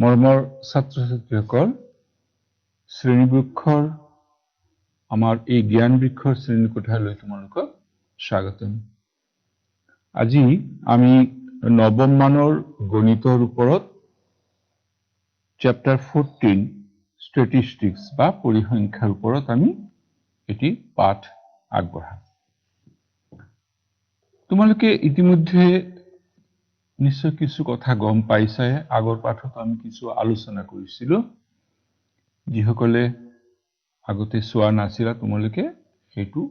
মৰমৰ ছাত্ৰ-ছাত্ৰীসকল, শ্ৰেণীবৃক্ষৰ আমাৰ এই জ্ঞান বৃক্ষৰ শ্ৰেণী কোঠালৈ তোমালোকক স্বাগতম। আজি আমি নৱম মানৰ গণিতৰ ওপৰত চেপ্টাৰ 14 ষ্টেটিষ্টিক্স বা পৰিসংখ্যাৰ ওপৰত আমি এটি পাঠ আগবঢ়াম। তোমালোকে ইতিমধ্যে নিশ্চয় কিছু কথা গম পাইছাই। আগৰ পাঠত আমি কিছু আলোচনা কৰিছিলো। যিসকলে আগতে চোৱা নাছিলা তোমালোকে সেইটো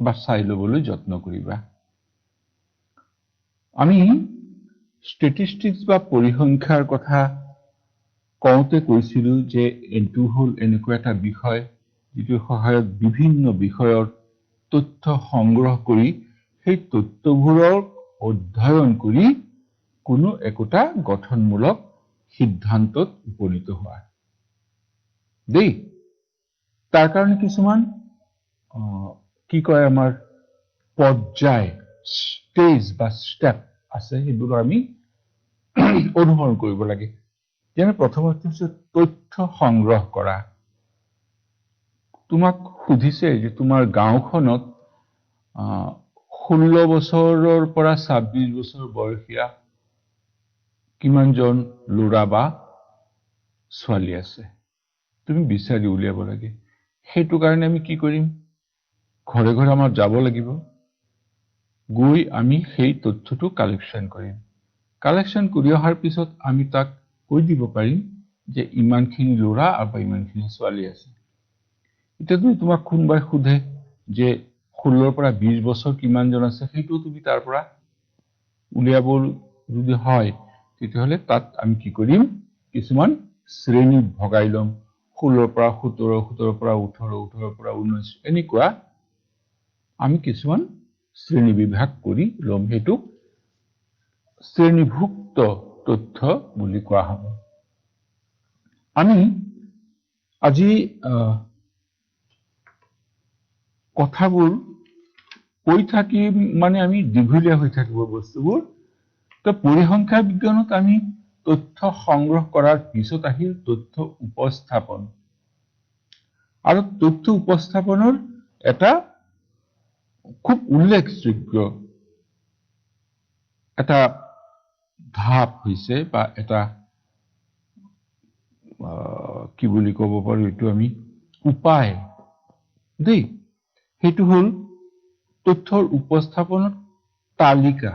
বা চাই ল'বলৈ যত্ন কৰিবা। আমি ষ্টেটিষ্টিক্স বা পৰিসংখ্যাৰ কথা কওঁতে কৈছিলো যে এইটো হ'ল এনেকুৱা এটা বিষয় যিটো সহায়ত বিভিন্ন বিষয়ৰ তথ্য সংগ্ৰহ কৰি সেই তথ্যবোৰৰ অধ্যয়ন কৰি কোনো একোটা গঠনমূলক সিদ্ধান্তত উপনীত হোৱা। দেই, তাৰ কাৰণে কিছুমান কি কয় আমাৰ পৰ্যায় ষ্টেজ বা ষ্টেপ আছে, সেইবোৰ আমি অনুসৰণ কৰিব লাগে। যেনে প্ৰথমতে হৈছে তথ্য সংগ্ৰহ কৰা। তোমাক সুধিছে যে তোমাৰ গাঁওখনত 16 বছৰৰ পৰা 26 বছৰ বয়সীয়া কিমানজন ল'ৰা বা ছোৱালী আছে, তুমি বিচাৰি উলিয়াব লাগে। সেইটো কাৰণে আমি কি কৰিম? ঘৰে ঘৰে আমাৰ যাব লাগিব, গৈ আমি সেই তথ্যটো কালেকশ্যন কৰিম। কালেকশ্যন কৰি অহাৰ পিছত আমি তাক কৈ দিব পাৰিম যে ইমানখিনি ল'ৰা আৰু ইমানখিনি ছোৱালী আছে। এতিয়া যদি তোমাক কোনোবাই সোধে যে 16 পৰা 20 বছৰ কিমানজন আছে, সেইটো তুমি তাৰ পৰা উলিয়াব যদি হয়, তেতিয়াহ'লে তাত আমি কি কৰিম? কিছুমান শ্ৰেণীত ভগাই ল'ম। 16 পৰা 17, 17 পৰা 18, 18 পৰা 19, এনেকুৱা আমি কিছুমান শ্ৰেণী বিভাগ কৰি ল'ম। সেইটো শ্ৰেণীভুক্ত তথ্য বুলি কোৱা হ'ব। আমি আজি কথাবোৰ কৈ থাকিম, মানে আমি দীঘলীয়া হৈ থাকিব বস্তুবোৰ। তো পৰিসংখ্যা বিজ্ঞানত আমি তথ্য সংগ্ৰহ কৰাৰ পিছত আহিল তথ্য উপস্থাপন। আৰু তথ্য উপস্থাপনৰ এটা খুব উল্লেখযোগ্য এটা ধাপ হৈছে বা এটা কি বুলি ক'ব পাৰো, এইটো আমি উপায় দেই। সেইটো হ'ল তথ্যৰ উপস্থাপনৰ তালিকা।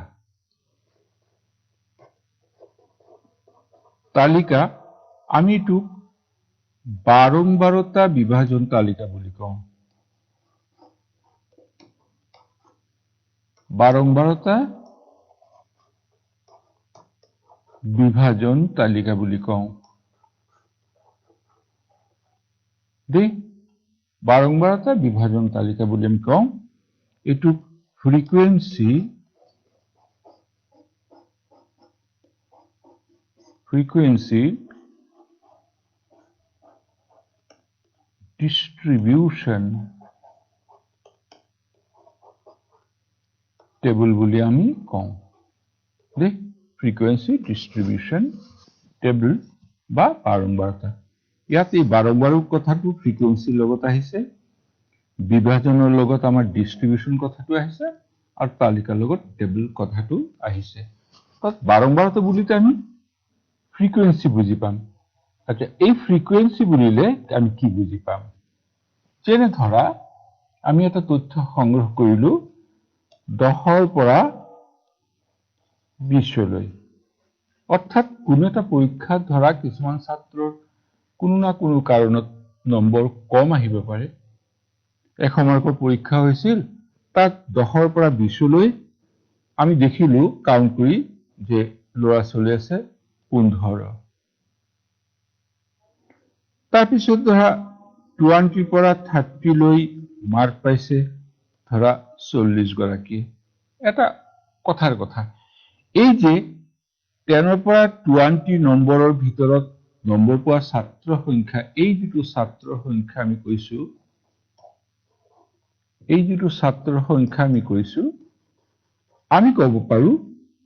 তালিকা আমি এইটোক বাৰম্বাৰতা বিভাজন তালিকা বুলি কওঁ। বাৰম্বাৰতা বিভাজন তালিকা বুলি কওঁ দেই। বাৰম্বাৰতা বিভাজন তালিকা বুলি আমি কওঁ। এইটোক ফ্ৰিকুৱেন্সি ডিস্ট্ৰিবিউশন টেবল বুলি আমি কওঁ দেই। ফ্ৰিকুৱেন্সি ডিস্ট্ৰিবিউশন টেবল বা বাৰম্বাৰতা। ইয়াত এই বাৰম্বাৰৰ কথাটো ফ্ৰিকুৱেন্সিৰ লগত আহিছে, বিভাজনৰ লগত আমাৰ ডিস্ট্ৰিবিউশন কথাটো আহিছে, আৰু তালিকাৰ লগত টেবল কথাটো আহিছে। বাৰম্বাৰতা বুলিতে আমি ফ্ৰিকুৱেন্সি বুজি পাম। আচ্ছা, এই ফ্ৰিকুৱেন্সি বুলিলে আমি কি বুজি পাম? যেনে ধৰা আমি এটা তথ্য সংগ্ৰহ কৰিলো 10ৰ পৰা 20লৈ। অৰ্থাৎ কোনো এটা পৰীক্ষাত ধৰা কিছুমান ছাত্ৰৰ কোনো না কোনো কাৰণত নম্বৰ কম আহিব পাৰে। 100 মাৰ্কৰ পৰীক্ষা হৈছিল, তাত 10ৰ পৰা 20লৈ আমি দেখিলো কাউণ্ট কৰি যে ল'ৰা ছোৱালী আছে 15। তাৰপিছত ধৰা 20 পৰা 30লৈ মাৰ্ক পাইছে ধৰা 40 গৰাকী। এটা কথাৰ কথা, এই যে 10ৰ পৰা 20 নম্বৰৰ ভিতৰত নম্বৰ পোৱা ছাত্ৰৰ সংখ্যা, এই যিটো ছাত্ৰৰ সংখ্যা আমি কৈছো, আমি ক'ব পাৰো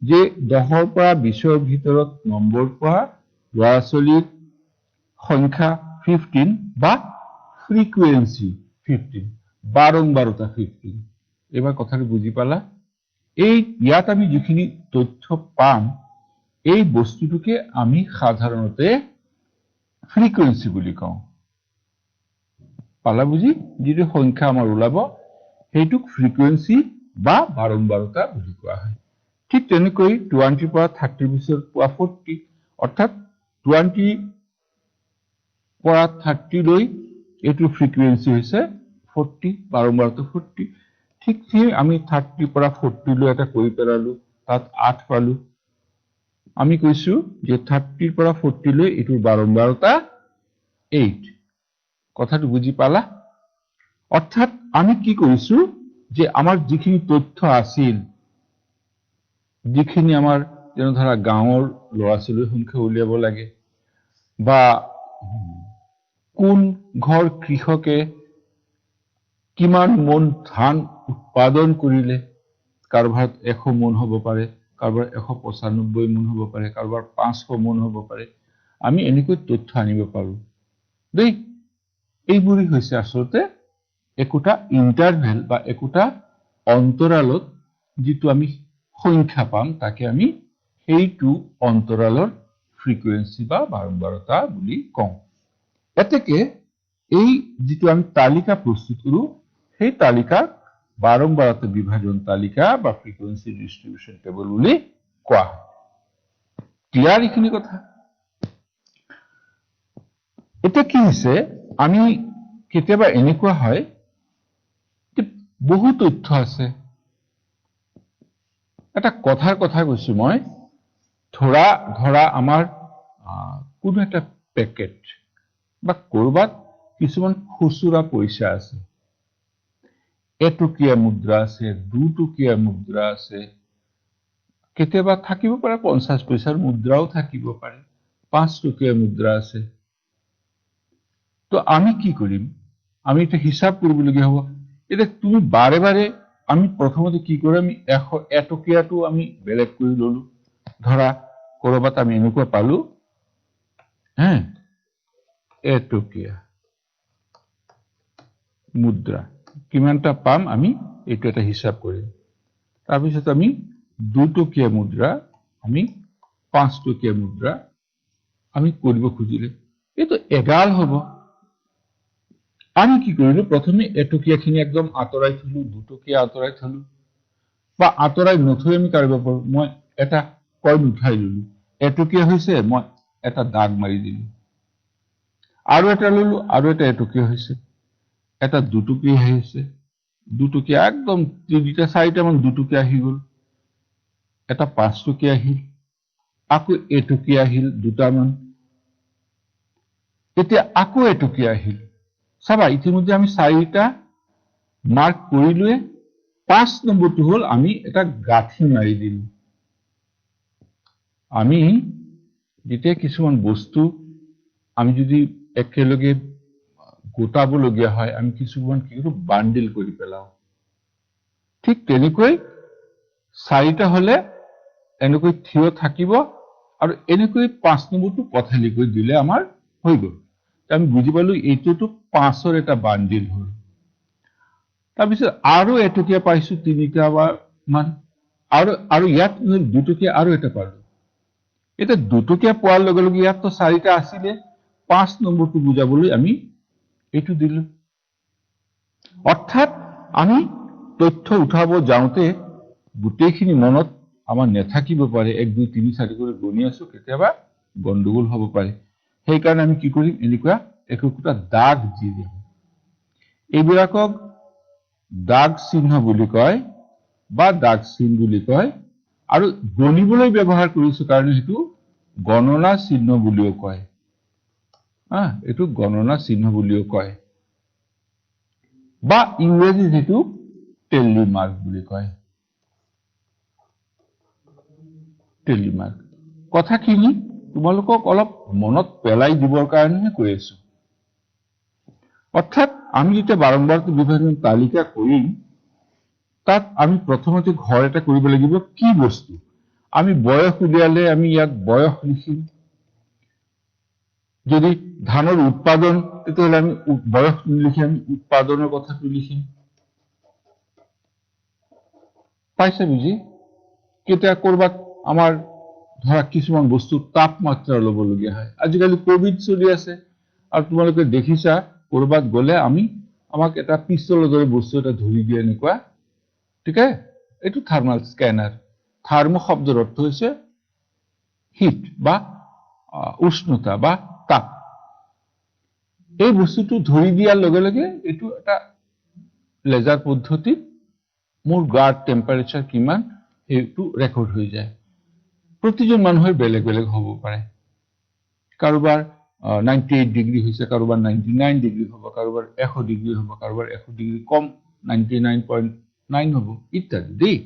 যে 10ৰ পৰা 20ৰ ভিতৰত নম্বৰ পোৱা ল'ৰা ছোৱালীৰ সংখ্যা 15 বা ফ্ৰিকুৱেন্সি 15 বাৰম্বাৰতা 15 এবাৰ কথাটো বুজি পালা এই ইয়াত আমি যিখিনি তথ্য পাম এই বস্তুটোকে আমি সাধাৰণতে ফ্ৰিকুৱেন্সি বুলি কওঁ পালা বুজি যিটো সংখ্যা আমাৰ ওলাব সেইটোক ফ্ৰিকুৱেন্সি বা বাৰম্বাৰতা বুলি কোৱা হয় ঠিক তেনেকৈ 20 পৰা 30 পিছত পোৱা 40 অৰ্থাৎ 20 পৰা 30 লৈ এইটো ফ্ৰিকুৱেন্সি হৈছে 40 বাৰম্বাৰতা 40 ঠিক ঠিক আমি 30 পৰা 40 লৈ এটা কৰি পেলালো তাত 8 পালো আমি কৈছো যে 30 পৰা 40 লৈ এইটোৰ বাৰম্বাৰতা 8 কথাটো বুজি পালা অৰ্থাৎ আমি কি কৰিছো যে আমাৰ যিখিনি তথ্য আছিল যিখিনি আমাৰ যেনে ধৰা গাঁৱৰ ল'ৰা ছোৱালীৰ সংখ্যা উলিয়াব লাগে বা কোন ঘৰ কৃষকে কিমান মন ধান উৎপাদন কৰিলে কাৰোবাৰ 100 মন হ'ব পাৰে কাৰোবাৰ 195 মন হ'ব পাৰে কাৰোবাৰ 500 মন হ'ব পাৰে আমি এনেকৈ তথ্য আনিব পাৰো দেই এইবোৰই হৈছে আসলতে একোটা ইন্টাৰভেল বা একোটা অন্তৰালত যিটো আমি সংখ্যা পাম তাকে আমি এইটো অন্তৰালৰ ফ্ৰিকুৱেন্সি বা বাৰম্বাৰতা বুলি কওঁ এতেকে এই যিটো আমি তালিকা প্ৰস্তুত কৰো সেই তালিকা বাৰম্বাৰতা বিভাজন তালিকা বা ফ্ৰিকুৱেন্সি ডিস্ট্ৰিবিউশন টেবল বুলি কোৱা হয় ক্লিয়াৰ এইখিনি কথা এটা কি হৈছে আমি কেতিয়াবা এনেকুৱা হয় যে বহু তথ্য আছে এটা কথাৰ কথা কৈছো মই ধৰা আমাৰ কোনো এটা পেকেট বা কৰবাত কিছুমান খুচুৰা পইচা আছে এটকীয়া মুদ্ৰা আছে দুটকীয়া মুদ্ৰা আছে কেতিয়াবা থাকিব পাৰে 50 পইচাৰ মুদ্ৰাও থাকিব পাৰে 5 টকীয়া মুদ্ৰা আছে তো আমি কি কৰিম আমি এটা হিসাব কৰিবলগীয়া হ'ব এটা তুমি বাৰে বাৰে আমি প্ৰথমতে কি কৰিম 100 টকীয়াটো আমি বেলেগ কৰি ললো ধৰা কৰবাত আমি এনেকুৱা পালো হ্যাঁ এটকীয়া মুদ্ৰা কিমানটা পাম আমি এইটো এটা হিসাব কৰিম তাৰ পিছত আমি 2 টকীয়া মুদ্ৰা আমি 5 টকীয়া মুদ্ৰা আমি কৰিব খুজিলে এইটো এগাল হ'ব আমি কি কৰিলো প্ৰথমে এটকীয়াখিনি একদম আতৰাই থলো 2 টকীয়া আতৰাই থলো বা আতৰাই নথৈ আমি কৰিব পাৰো মই এটা কইন উঠাই ললো এটকীয়া হৈছে মই এটা দাগ মাৰি দিলো আৰু এটা ললো আৰু এটা এটকীয়া হৈছে এটা 2 টকীয়া হৈছে 2 টকীয়া একদম 3টা 4টা মান 2 টকীয়া আহি গল এটা 5 টকীয়া আহিল আকৌ এটকীয়া আহিল দুটা মান এতিয়া আকৌ এটকীয়া আহিল চাবা ইতিমধ্যে আমি 4টা মার্ক কৰিলুৱে 5 নম্বৰটো হল আমি এটা গাঁঠি মাৰি দিলো আমি যেতিয়া কিছুমান বস্তু আমি যদি একেলগে গোটাবলগীয়া হয় আমি কিছুমান কি কৰো বান্ডিল কৰি পেলাও ঠিক তেনেকৈ 4টা হলে এনেকৈ থিয় থাকিব আৰু এনেকৈ 5 নম্বৰটো পথালি কৰি দিলে আমাৰ হৈ গল আমি বুজি পালো এইটোটো 5ৰ এটা বান্ডিল হল তাৰ পিছত আৰু এটকীয়া পাইছো 3টা মান আৰু ইয়াত 2 টকীয়া আৰু এটা পালো এটা 2 টকীয়া পোৱাৰ লগে লগে ইয়াত তো 4টা আছিল 5 নম্বৰটো বুজাবলৈ আমি এইটো দিলো অৰ্থাৎ আমি তথ্য উঠাব যাওঁতে গোটেইখিনি মনত আমাৰ নেথাকিব পাৰে 1 2 3 4 কৰি গণি আছো কেতিয়াবা গণ্ডগোল হ'ব পাৰে সেই কাৰণে আমি কি কৰিম এনেকুৱা একোটা দাগ দি দিম এইবিলাকক দাগ চিহ্ন বুলি কয় বা দাগ চিহ্ন বুলি কয় আৰু গণিবলৈ ব্যৱহাৰ কৰিছো কাৰণ সেইটো গণনা চিহ্ন বুলিও কয় এইটো গণনা চিহ্ন বুলিও কয় বা ইংৰাজী যেটো টেলি মাৰ্ক বুলি কয় টেলি মাৰ্ক কথাখিনি তোমালোকক অলপ মনত পেলাই দিবৰ কাৰণে কৈ আছো অৰ্থাৎ আমি যেতিয়া বাৰম্বাৰতা বিভাজন তালিকা কৰিম তাত আমি প্ৰথমতে ঘৰ এটা কৰিব লাগিব কি বস্তু আমি বয়স উলিয়ালে আমি ইয়াত বয়স লিখিম যদি ধানৰ উৎপাদন তেতিয়াহ'লে আমি বয়স লিখি আমি উৎপাদনৰ কথাটো লিখিম পাইছে বুজি কেতিয়া কৰবাত আমাৰ ধৰা কিছুমান বস্তু তাপমাত্ৰা ল'বলগীয়া হয় আজিকালি কোভিড চলি আছে আৰু তোমালোকে দেখিছা কৰবাত গ'লে আমাক এটা পিস্তলৰ দৰে বস্তু এটা ধৰি দিয়ে এনেকুৱা ঠিক আছে এইটো থাৰ্মাল স্কেনাৰ থাৰ্মো শব্দৰ অৰ্থ হৈছে হিট বা উষ্ণতা বা তাপ এই বস্তুটো ধৰি দিয়াৰ লগে লগে এইটো এটা লেজাৰ পদ্ধতিত মোৰ গাৰ টেম্পাৰেচাৰ কিমান সেইটো ৰেকৰ্ড হৈ যায় প্ৰতিজন মানুহৰ বেলেগ বেলেগ হ'ব পাৰে কাৰোবাৰ 98 ডিগ্ৰী হৈছে কাৰোবাৰ 99 ডিগ্ৰী হ'ব কাৰোবাৰ 100 ডিগ্ৰী হ'ব কাৰোবাৰ 100 ডিগ্ৰী কম 99.9 হ'ব ইত্যাদি দেই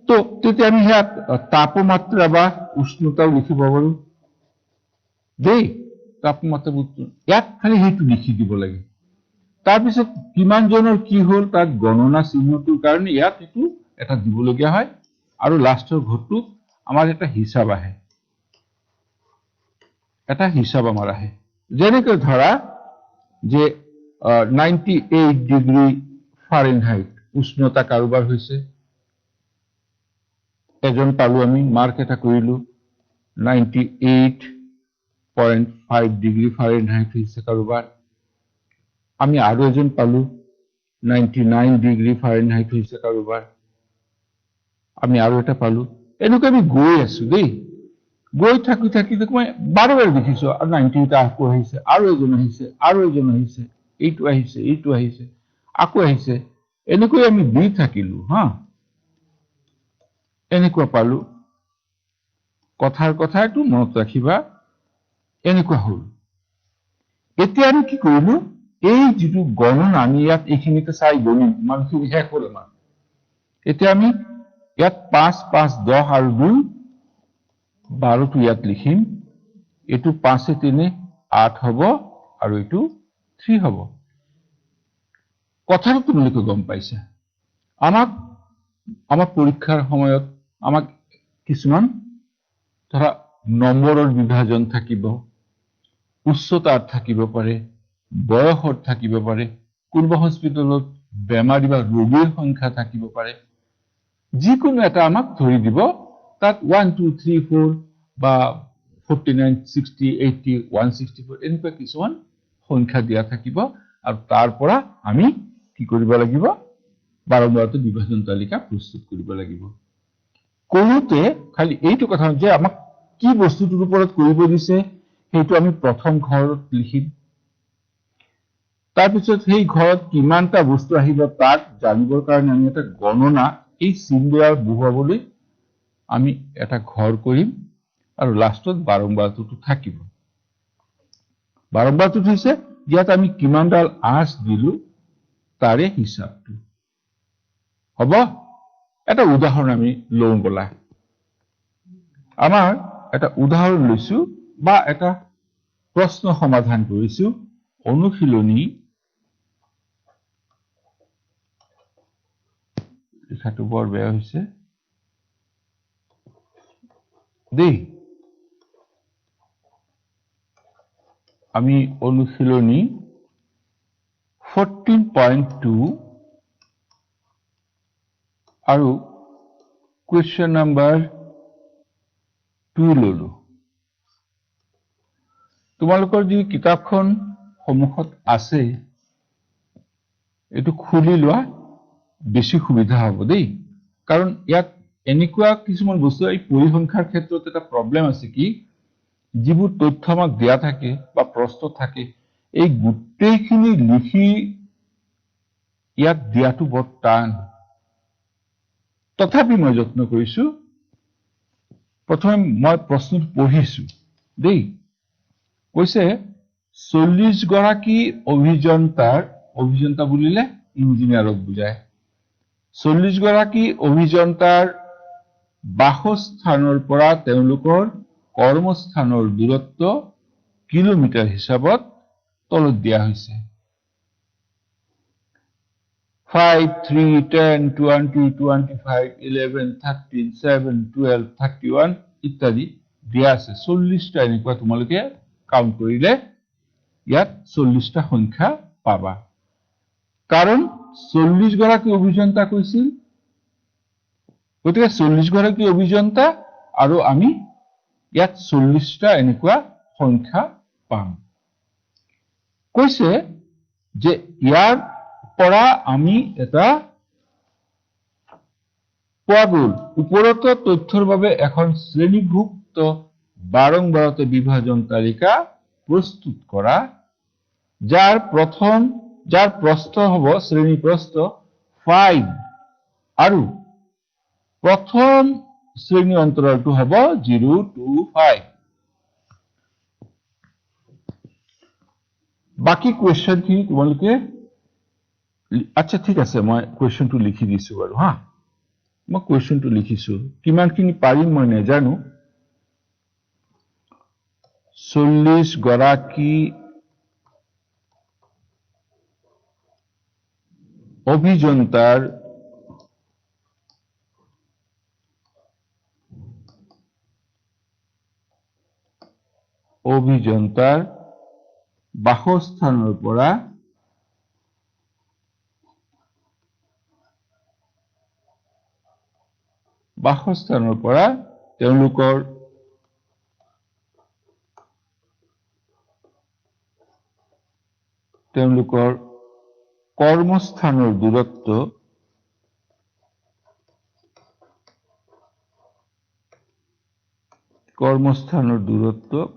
তো তেতিয়া আমি ইয়াত তাপমাত্ৰা বা উষ্ণতাও লিখিব পাৰো দেই তাপমাত্ৰা ইয়াত খালি সেইটো লিখি দিব লাগে তাৰপিছত কিমান জনৰ কি হ'ল তাত গণনা চিহ্নটোৰ কাৰণে ইয়াত এইটো এটা দিবলগীয়া হয় আৰু লাষ্টৰ ঘৰটো আমাৰ এটা হিচাপ আহে এটা হিচাপ আমাৰ আহে যেনেকৈ ধৰা যে 98 ডিগ্ৰী ফাৰেনহাইট উষ্ণতা কাৰোবাৰ হৈছে এজন পালো আমি মাৰ্ক এটা কৰিলো 98.5 ডিগ্ৰী ফাৰেনহাইট হৈছে কাৰোবাৰ আমি আৰু এজন পালো 99 ডিগ্ৰী ফাৰেনহাইট হৈছে কাৰোবাৰ আমি আৰু এটা পালো এনেকৈ আমি গৈ আছো দেই গৈ থাকি মই বাৰবাৰ দেখিছো আৰু 98 আকৌ আহিছে আৰু এজন আহিছে এইটো আহিছে আকৌ আহিছে এনেকৈ আমি দি থাকিলো হা এনেকুৱা পালো কথাটো মনত ৰাখিবা এনেকুৱা হল এতিয়া আমি কি কৰিলো এই যিটো গণনা আমি ইয়াত এইখিনিতে চাই গণিম মানুহখিনি শেষ হ'ল আমাৰ এতিয়া আমি ইয়াত 5 5 10 আৰু 2 12টো ইয়াত লিখিম এইটো 5 3 8 হ'ব আৰু এইটো 3 হ'ব কথাটো তোমালোকে গম পাইছা আমাক পৰীক্ষাৰ সময়ত আমাক কিছুমান ধৰা নম্বৰৰ বিভাজন থাকিব উচ্চতাৰ থাকিব পাৰে বয়সৰ থাকিব পাৰে কোনোবা হস্পিটেলত বেমাৰী বা ৰোগীৰ সংখ্যা থাকিব পাৰে যিকোনো এটা আমাক ধৰি দিব তাত 1 2 3 4 বা 49 60 80 164 এনেকুৱা কিছুমান সংখ্যা দিয়া থাকিব আৰু তাৰ পৰা আমি কি কৰিব লাগিব বাৰম্বাৰটো বিভাজন তালিকা প্ৰস্তুত কৰিব লাগিব কৰোতে খালি এইটো কথা যে আমাক কি বস্তুটোৰ ওপৰত কৰিব দিছে সেইটো আমি প্ৰথম ঘৰত লিখিম তাৰপিছত সেই ঘৰত কিমানটা বস্তু আহিব তাক জানিবৰ কাৰণে আমি এটা গণনা এই চিহ্নবোৰ বহুৱাবলৈ আমি এটা ঘৰ কৰিম আৰু লাষ্টত বাৰম্বাৰটো থাকিব বাৰম্বাৰটো হৈছে ইয়াত আমি কিমানডাল আঁচ দিলো তাৰে হিচাপটো হ'ব এটা উদাহৰণ আমি লওঁ বলা আমাৰ এটা উদাহৰণ লৈছো বা এটা প্ৰশ্ন সমাধান কৰিছো অনুশীলনী লিখাটো বৰ বেয়া হৈছে দেই আমি অনুশীলনী 14.2 আৰু কুৱেশ্যন নম্বৰ 2 ললো তোমালোকৰ যি কিতাপখন সন্মুখত আছে এইটো খুলি লোৱা বেছি সুবিধা হ'ব দেই কাৰণ ইয়াত এনেকুৱা কিছুমান বস্তু এই পৰিসংখ্যাৰ ক্ষেত্ৰত এটা প্ৰবলেম আছে কি যিবোৰ তথ্য আমাক দিয়া থাকে বা প্ৰশ্ন থাকে এই গোটেইখিনি লিখি ইয়াত দিয়াটো বৰ টান তথাপি মই যত্ন কৰিছো প্ৰথমে মই প্ৰশ্নটো পঢ়িছো দেই কৈছে 40 গৰাকী অভিযন্তা বুলিলে ইঞ্জিনিয়াৰক বুজায় 40 গৰাকী অভিযন্তাৰ বাসস্থানৰ পৰা তেওঁলোকৰ কৰ্মস্থানৰ দূৰত্ব কিলোমিটাৰ হিচাপত তলত দিয়া হৈছে 5, 3, 10, 20, 25, 11, 13, 7, 12, 31 ইত্যাদি দিয়া আছে। 40টা এনেকুৱা তোমালোকে কাউন্ট কৰিলে ইয়াত 40টা সংখ্যা পাবা। কাৰণ 40 গৰাকী অভিযন্তা কৈছিল, গতিকে 40 গৰাকী অভিযন্তা আৰু আমি ইয়াত 40টা এনেকুৱা সংখ্যা পাম। কৈছে যে ইয়াৰ পৰা আমি এটা পোৱা গ'ল ওপৰত তথ্যৰ বাবে এখন শ্ৰেণীভুক্ত বাৰংবাৰতে বিভাজন তালিকা প্ৰস্তুত কৰা, যাৰ প্ৰস্থ হ'ব শ্ৰেণী প্ৰস্থ 5 আৰু প্ৰথম শ্ৰেণী অন্তৰালটো হ'ব 0 to 5। বাকি কুৱেশ্যনখিনি তোমালোকে আচ্ছা ঠিক আছে, মই কুৱেশ্যনটো লিখি দিছো বাৰু হা। মই কুৱেশ্যনটো লিখিছো, কিমানখিনি পাৰিম মই নাজানো। 40 গৰাকী অভিযন্তাৰ বাসস্থানৰ পৰা তেওঁলোকৰ কৰ্মস্থানৰ দূৰত্ব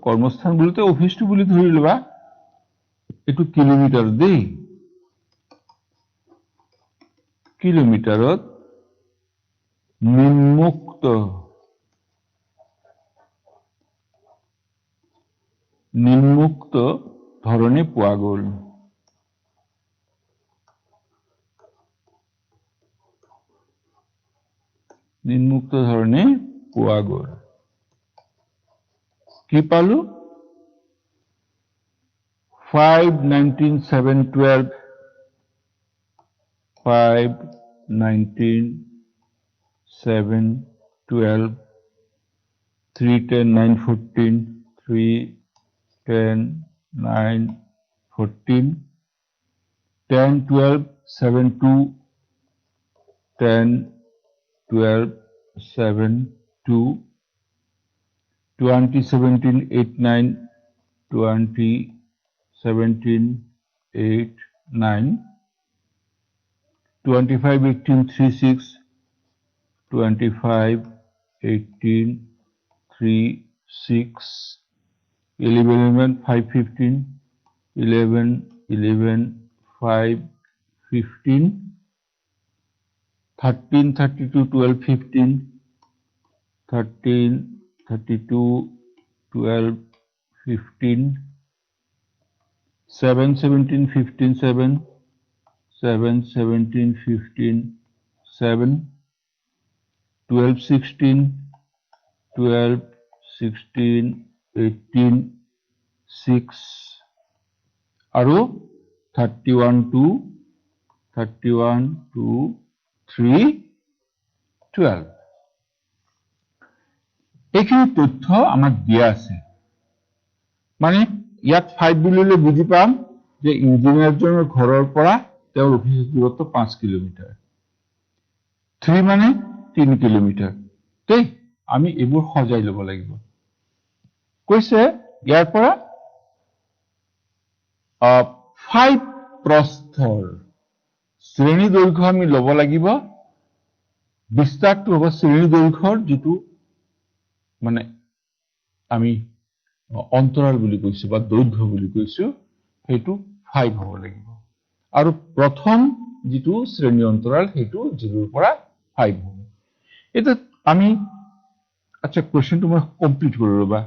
কৰ্মস্থান বুলিতে অফিসটো বুলি ধৰি লবা, এইটো কিলোমিটাৰ দেই, কিলোমিটাৰত নিম্নোক্ত ধৰণে পোৱা গ'ল। কি পালো? 5, 19, 7, 12, 5, 19, 7, 12, 3, 10, 9, 14, 3, 10, 9, 14, 10, 12, 7, 2, 10, 12, 7, 2, 20, 17, 8, 9, 20, 17, 8, 9, 25, 18, 3, 6, 25, 18, 3, 6, 11, 5, 15, 11, 11, 5, 15, 13, 32, 12, 15, 13, 32, 12, 15, 7, 17, 15, 7, 7, 17, 15, 7, 12, 16, 12, 16, 18, 6, আৰু 31 to 3, 12। এইখিনি তথ্য আমাক দিয়া আছে, মানে ইয়াত 5 বুলিলে বুজি পাম যে ইঞ্জিনিয়াৰজনৰ ঘৰৰ পৰা তেওঁৰ অফিচৰ দূৰত্ব 5 কিলোমিটাৰ, 3 মানে 3 কিলোমিটাৰ। দেই, আমি এইবোৰ সজাই ল'ব লাগিব। কৈছে ইয়াৰ পৰা 5 প্ৰস্থৰ শ্ৰেণী দৈৰ্ঘ্য আমি ল'ব লাগিব। বিস্তাৰটো হ'ব শ্ৰেণী দৈৰ্ঘ্যৰ যিটো মানে আমি অন্তৰাল বুলি কৈছো বা দৈৰ্ঘ্য বুলি কৈছো, সেইটো 5 হ'ব লাগিব। আৰু প্ৰথম যিটো শ্ৰেণী অন্তৰাল সেইটো 0 পৰা 5 হ'ব। এটা আমি আচ্ছা কোৱেশ্চনটো মই কমপ্লিট কৰি ৰবা।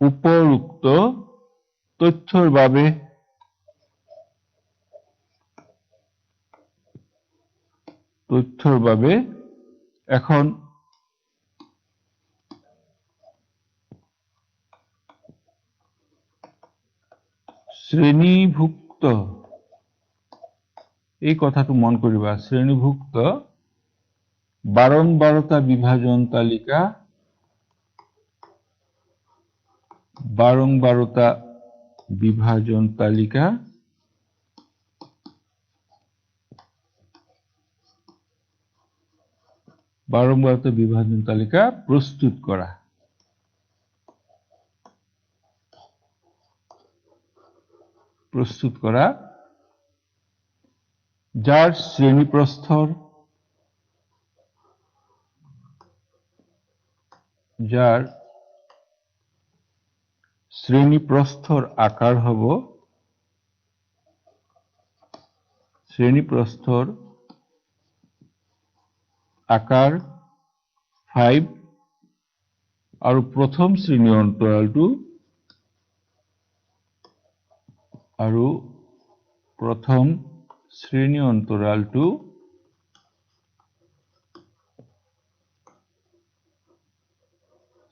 উপৰোক্ত তথ্যৰ বাবে এখন শ্ৰেণীভুক্ত এই কথাটো মন কৰিবা শ্ৰেণীভুক্ত 12টা বিভাজন তালিকা 12টা বিভাজন তালিকা প্ৰস্তুত কৰা যাৰ শ্ৰেণীপ্ৰস্থৰ আকাৰ হব আকাৰ 5 আৰু প্ৰথম শ্ৰেণী অন্তৰালটো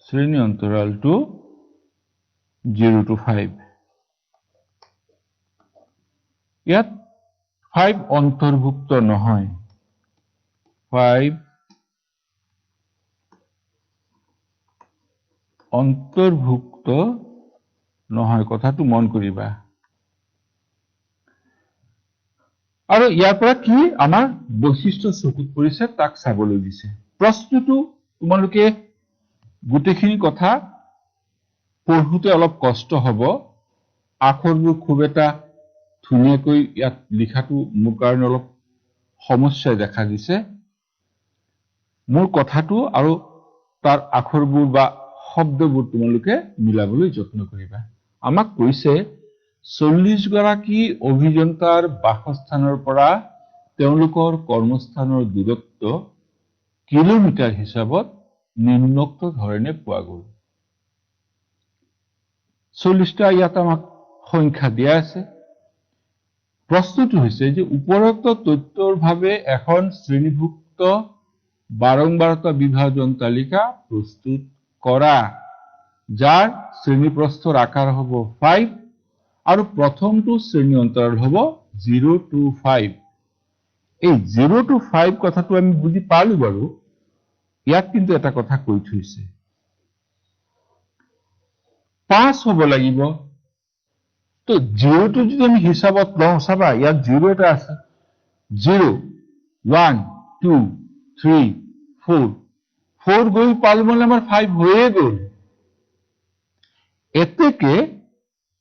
শ্ৰেণী অন্তৰালটো 0 to 5 ইয়াত 5 অন্তৰ্ভুক্ত নহয় 5 অন্তৰ্ভুক্ত নহয় কথাটো মন কৰিবা আৰু ইয়াৰ পৰা কি আমাৰ বৈশিষ্ট্য চকুত পৰিছে তাক চাবলৈ দিছে প্ৰশ্নটো তোমালোকে গোটেইখিনি কথা পঢ়োতে অলপ কষ্ট হ'ব আখৰবোৰ খুব এটা ধুনীয়াকৈ ইয়াত লিখাটো মোৰ কাৰণে অলপ সমস্যাই দেখা দিছে মোৰ কথাটো আৰু তাৰ আখৰবোৰ বা শব্দবোৰ তোমালোকে মিলাবলৈ যত্ন কৰিবা আমাক কৈছে 40 গৰাকী অভিযন্তাৰ বাসস্থানৰ পৰা তেওঁলোকৰ কৰ্মস্থানৰ দূৰত্ব কিলোমিটাৰ হিচাপত নিম্নোক্ত ধৰণে পোৱা গ'ল 40টা ইয়াত আমাক সংখ্যা দিয়া আছে প্ৰশ্নটো হৈছে যে উপৰোক্ত তথ্যৰ ভাৱে এখন শ্ৰেণীভুক্ত 12টা বিভাজন তালিকা প্ৰস্তুত কৰা যাৰ শ্ৰেণীপ্ৰস্থৰ আকাৰ হ'ব 5 আৰু প্ৰথমটো শ্ৰেণী অন্তৰাল হ'ব 0 to 5 এই 0 to 5 কথাটো আমি বুজি পালো বাৰু ইয়াত কিন্তু এটা কথা কৈ থৈছে 5 হ'ব লাগিব তো 0 টো যদি আমি হিসাবত লওঁ চাবা ইয়াত 0 এটা আছে 0 1 2 3 4 4 গৈ পালো মানে আমাৰ 5 হয়ে গ'ল এতেকে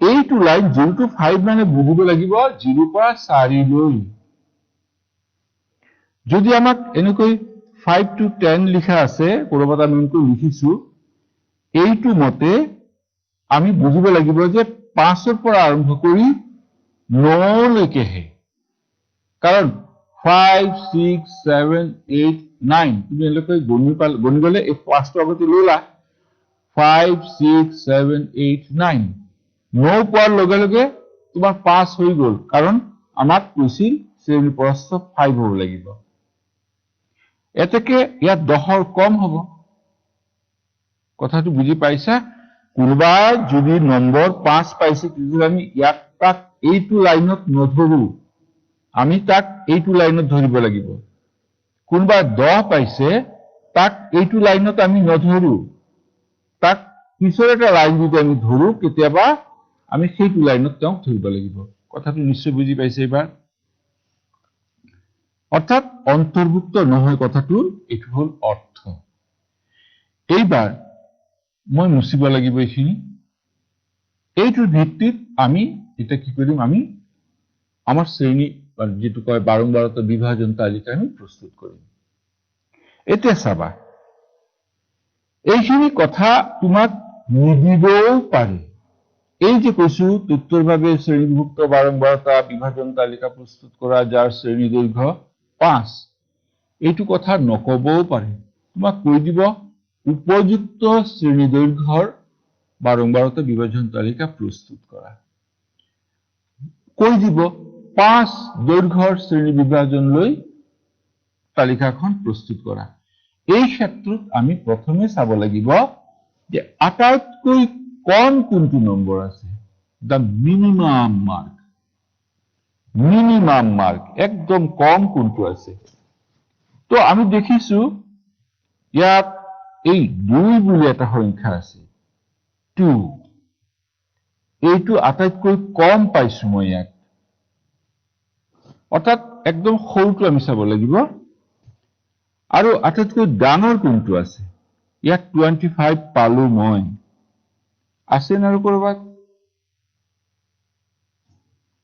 এইটো লাইন 0 to 5 মানে বুজিব লাগিব 0 পৰা 4 লৈ যদি আমাক এনেকৈ 5 to 10 লিখা আছে কৰবাত আমি এনেকৈ লিখিছো এইটো মতে আমি বুজিব লাগিব যে 5 ৰ পৰা আৰম্ভ কৰি 9 লৈকেহে কাৰণ 5 6 7 8 9 তুমি এনেকৈ গণি গলে এই 5টো আগতে ললা 5 6 7 8 9 9 পোৱাৰ লগে লগে তোমাৰ 5 হৈ গ'ল কাৰণ আমাক কৈছিল শ্ৰেণীপ্ৰস্থ 5 হ'ব লাগিব এতেকে ইয়াত 10ৰ কম হ'ব কথাটো বুজি পাইছা কোনোবাই যদি নম্বৰ 5 পাইছে কিন্তু আমি ইয়াত তাক এইটো লাইনত নধৰো আমি তাক এইটো লাইনত ধৰিব লাগিব কোনোবাই 10 পাইছে তাক এইটো লাইনত আমি নধৰো তাক পিছৰ এটা লাইন যদি আমি ধৰো কেতিয়াবা আমি সেইটো লাইনত তেওঁক ধৰিব লাগিব কথাটো নিশ্চয় বুজি পাইছে এবাৰ অৰ্থাৎ অন্তৰ্ভুক্ত নহয় কথাটো এইটো হল অৰ্থ এইবাৰ মই মুছিব লাগিব এইখিনি এইটোৰ ভিত্তিত আমি এটা কি কৰিম আমি আমাৰ শ্ৰেণী যেটো কয় 12টা বিভাজন তালিকা আমি প্ৰস্তুত কৰিম এতিয়া চাবা এইখিনি কথা তোমাক নিদিবও পাৰি এই যে কৈছো তথ্যৰ বাবে শ্ৰেণীভুক্ত 12টা বিভাজন তালিকা প্ৰস্তুত কৰা যাৰ শ্ৰেণী দৈৰ্ঘ্য 5 এইটো কথা নকবও পাৰি তোমাক কৈ দিব উপযুক্ত শ্ৰেণী দৈৰ্ঘ্যৰ 12টা বিভাজন তালিকা প্ৰস্তুত কৰা কৈ দিব 5 দৈৰ্ঘ্যৰ শ্ৰেণী বিভাজন লৈ তালিকাখন প্ৰস্তুত কৰা এই ক্ষেত্ৰত আমি প্ৰথমে চাব লাগিব যে আটাইতকৈ কম কোনটো নম্বৰ আছে দ্য মিনিমাম মার্ক একদম কম কোনটো আছে। তো আমি দেখিছো ইয়াত এই 2 বুলি এটা সংখ্যা আছে 2 এইটো আটাইতকৈ কম পাইছো মই ইয়াত, অৰ্থাৎ একদম সৰুটো আমি চাব লাগিব। আৰু আটাইতকৈ ডাঙৰ কোনটো আছে, ইয়াত 25 পালো মই, আছে না আৰু কৰবাত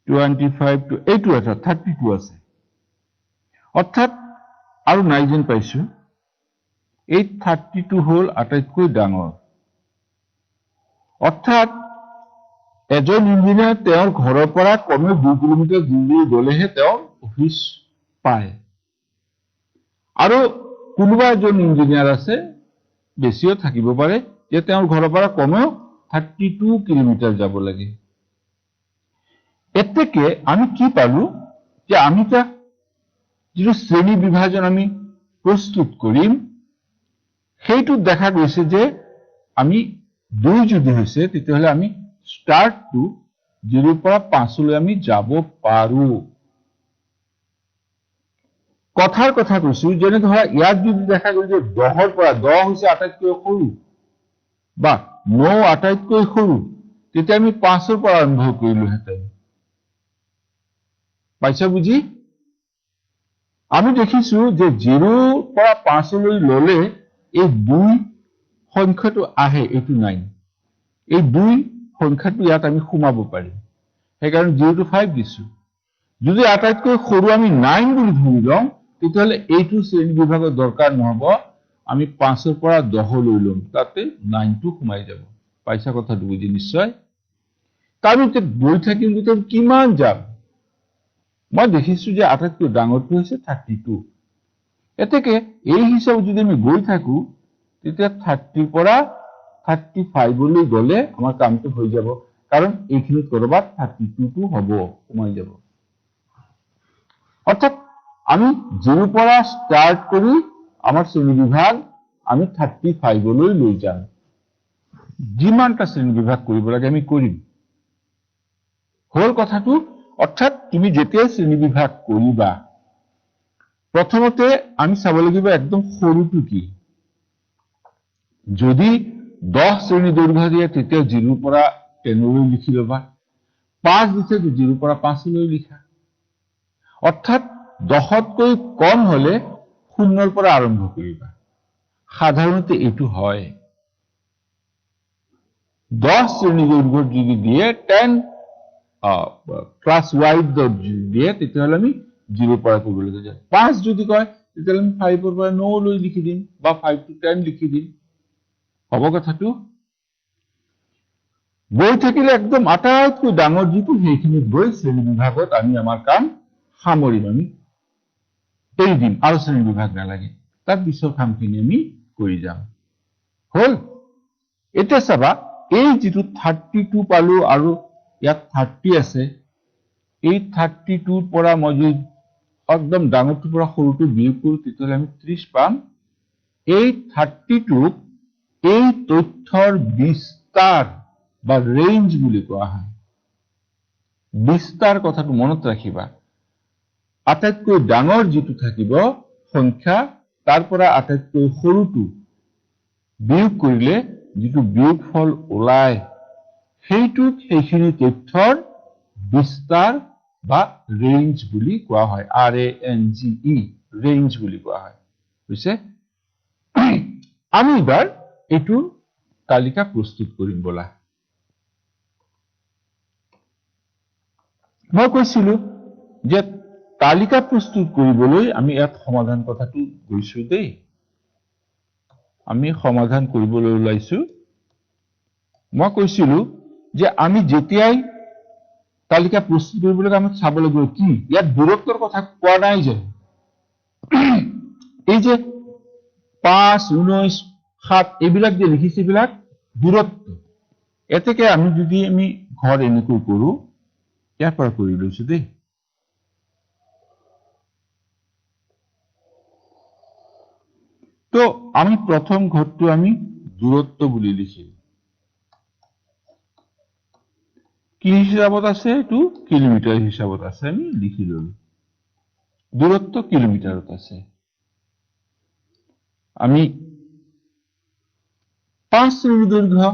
25 to এইটো এটা 32 আছে, অৰ্থাৎ আৰু নাই যেন পাইছো। এই 32 হল আটাইতকৈ ডাঙৰ, অৰ্থাৎ এজন ইঞ্জিনিয়াৰ তেওঁৰ ঘৰৰ পৰা কমেও 2 কিলোমিটাৰ দূৰলৈ গলেহে তেওঁ অফিচ পায়। আৰু কোনোবা এজন ইঞ্জিনিয়াৰ আছে বেছিও থাকিব পাৰে যে তেওঁৰ ঘৰৰ পৰা কমেও 32 কিলোমিটাৰ যাব লাগে। এতেকে আমি কি পালো যে আমি তা যিটো শ্ৰেণী বিভাজন আমি প্ৰস্তুত কৰিম সেইটো দেখা গৈছে যে আমি 2 যদি হৈছে তেতিয়াহলে আমি স্টার্ট টু 0 পৰা 5 লৈ আমি যাব পাৰো। কথাৰ কথা কৈছো, যেনে ধৰা ইয়াত যদি দেখা গ'ল যে 10 পৰা 10 হৈছে আটাইতকৈ সৰু বা 9 আটাইতকৈ সৰু, তেতিয়া আমি 5 পৰা আৰম্ভ কৰিলোহেঁতেন। পাইছা বুজি? আমি দেখিছো যে 0 পৰা 5 লৈ ললে এই 2 সংখ্যাটো আহে, এইটো নাই। এই 2 সংখ্যাটো ইয়াত আমি সোমাব পাৰিম, সেইকাৰণে 0 to 5 দিছো। যদি আটাইতকৈ সৰু আমি 9 বুলি ধৰি লওঁ তেতিয়াহলে এইটো শ্ৰেণী বিভাগৰ দৰকাৰ নহব, আমি 5 পৰা 10 লৈ লম, তাতে 9 টো সোমাই যাব। পাইছা কথাটো বুজি নিশ্চয়? তাৰপিছত গৈ থাকিম যে কিমান যাম, মই দেখিছো যে আটাইতকৈ ডাঙৰটো হৈছে 32। এতেকে এই হিচাপত যদি আমি গৈ থাকো তেতিয়া 30 পৰা 35 লৈ গলে আমাৰ কামটো হৈ যাব, কাৰণ এইখিনিত কৰবাত 32 টো হব, সোমাই যাব। অৰ্থাৎ আমি 0 পৰা স্টাৰ্ট কৰি আমাৰ শ্ৰেণী বিভাগ আমি 35 লৈ লৈ যাম। যিমানটা শ্ৰেণী বিভাগ কৰিব লাগে আমি কৰিম। হল কথাটো, অৰ্থাৎ তুমি যেতিয়াই শ্ৰেণী বিভাগ কৰিবা প্ৰথমতে আমি চাব লাগিব একদম সৰুটো কি। যদি 10 শ্ৰেণী দৈৰ্ঘ্য দিয়ে তেতিয়া 0 পৰা 10 লৈ লিখি লবা, 5 দিছে 0 পৰা 5 লৈ লিখা। অৰ্থাৎ 10তকৈ কম হলে 0 পৰা আৰম্ভ কৰিবা। সাধাৰণতে এইটো হয়। 10 শ্ৰেণী দৈৰ্ঘ্য যদি দিয়ে 10 ক্লাস ওয়াইড দিয়ে তেতিয়াহলে আমি 0 পৰা কৰিবলৈ যাম। 5 যদি কয় তেতিয়াহলে আমি 5 পৰা 9 লৈ লিখি দিম বা 5 to 10 লিখি দিম। হ'ব কথাটো? গৈ থাকিলে একদম আটাইতকৈ ডাঙৰ যিটো সেইখিনিত গৈ শ্ৰেণী বিভাগত আমি আমাৰ কাম সামৰিম, আমি এৰি দিম, আৰু শ্ৰেণী বিভাগ নালাগে, তাৰ পিছৰ কামখিনি আমি কৰি যাম। হল? এতিয়া চাবা এই যিটো 32 পালো আৰু ইয়াত 30 আছে, এই 32 পৰা মই যদি একদম ডাঙৰটোৰ পৰা সৰুটো বিয়োগ কৰো তেতিয়াহলে আমি 30 পাম। এই 32ক এই তথ্যৰ বিস্তাৰ বা ৰেঞ্জ বুলি কোৱা হয়। বিস্তাৰ কথাটো মনত ৰাখিবা, আটাইতকৈ ডাঙৰ যিটো থাকিব সংখ্যা তাৰ পৰা আটাইতকৈ সৰুটো বিয়োগ কৰিলে যিটো বিয়োগফল ওলায় সেইটোক সেইখিনি তথ্যৰ বিস্তাৰ বা ৰেঞ্জ বুলি কোৱা হয়। RANGE, ৰেঞ্জ বুলি কোৱা হয়। বুজিছে? আমি এবাৰ এইটো তালিকা প্ৰস্তুত কৰিম বলা। মই কৈছিলো যে তালিকা প্ৰস্তুত কৰিবলৈ আমি ইয়াত সমাধান কথাটো গৈছো দেই। আমি সমাধান কৰিবলৈ ওলাইছো। মই কৈছিলো যে আমি যেতিয়াই তালিকা প্ৰস্তুত কৰিবলৈ আমি চাব লাগিব কি ইয়াত দূৰত্বৰ কথা কোৱা নাই যে। এই যে 5, 19, 7 এইবিলাক যে লিখিছে এইবিলাক দূৰত্ব। এতেকে আমি যদি আমি ঘৰ এনেকৈ কৰো, ইয়াৰ পৰা কৰি লৈছো দেই। তো আমি প্ৰথম ঘৰটো আমি দূৰত্ব বুলি লিখিম। কি হিসাবত আছে? এইটো কিলোমিটাৰ হিসাবত আছে, আমি লিখি ললো। দূৰত্ব কিলোমিটাৰত আছে। আমি 5 মিটাৰ দৈৰ্ঘ্য